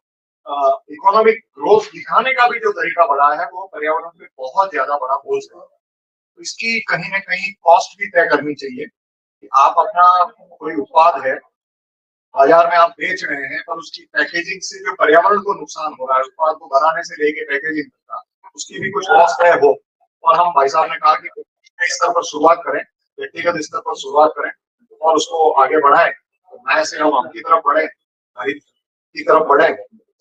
इकोनॉमिक ग्रोथ दिखाने का भी जो तरीका बढ़ा है, वो पर्यावरण पे बहुत ज्यादा बड़ा बोझ है। तो इसकी कहीं ना कहीं कॉस्ट भी तय करनी चाहिए कि आप अपना कोई उत्पाद है बाजार में आप बेच रहे हैं, पर उसकी पैकेजिंग से जो पर्यावरण को नुकसान हो रहा है, उत्पाद को बनाने से लेके पैकेजिंग तक, उसकी भी कुछ कॉस्ट तय हो। और हम भाई साहब ने कहा कि स्तर पर शुरुआत करें, व्यक्तिगत स्तर पर शुरुआत करें और उसको आगे बढ़ाएं। तो मैं से हम की तरफ बढ़े, हरित की तरफ बढ़े,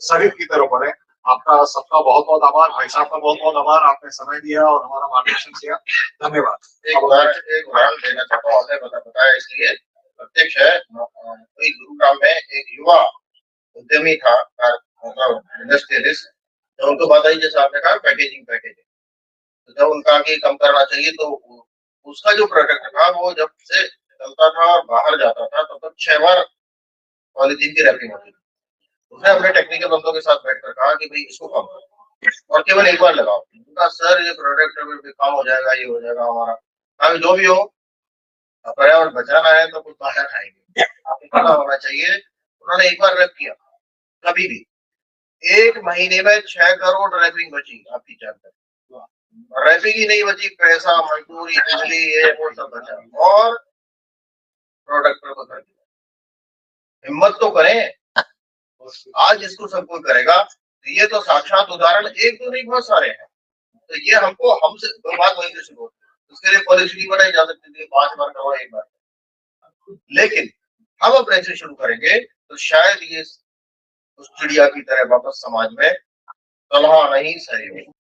शरीर की तरफ बढ़े। आपका सबका बहुत बहुत आभार, भाई साहब का बहुत बहुत आभार, आपने समय दिया और हमारा मार्गदर्शन किया। धन्यवाद। एक उदाहरण देना चाहता हूँ, बताया इसलिए प्रत्यक्ष है। कोई गुरुग्राम में एक युवा उद्यमी था, मतलब इंडस्ट्रियलिस्ट, तो उनको बात आई जैसे आपने कहा पैकेजिंग। तो जब उनका कि कम करना चाहिए, तो उसका जो प्रोडक्ट था वो जब से चलता था और बाहर जाता था तब 6 बार पॉलिथीन की रैपिंग होती थी। उसने अपने टेक्निकल बंदों के साथ बैठकर कहा कि भाई इसको कम करो और केवल एक बार लगाओ। उनका सर ये प्रोडक्ट कम हो जाएगा, ये हो जाएगा हमारा। हाँ, जो भी हो, पर्यावरण बचाना है तो कुछ बाहर खाएंगे, आपको पता होना चाहिए। उन्होंने एक बार रैप किया, कभी भी 1 महीने में 6 करोड़ रैपिंग बची आपकी जानकारी। रैपिंग ही नहीं बची, पैसा, मजदूरी, बिजली, ये वो सब बचा और प्रोडक्ट पर पकड़ दिया। हिम्मत तो करें, आज इसको सब कोई करेगा। ये तो साक्षात उदाहरण एक दो नहीं, बहुत सारे हैं। तो ये हमको हमसे बात वहीं से शुरू होती है। उसके लिए पॉलिसी नहीं बनाई जा सकती थी 5 बार करो 1 बार, लेकिन हम अपने से शुरू करेंगे तो शायद ये उस चिड़िया की तरह वापस समाज में सलाह नहीं सहयोग।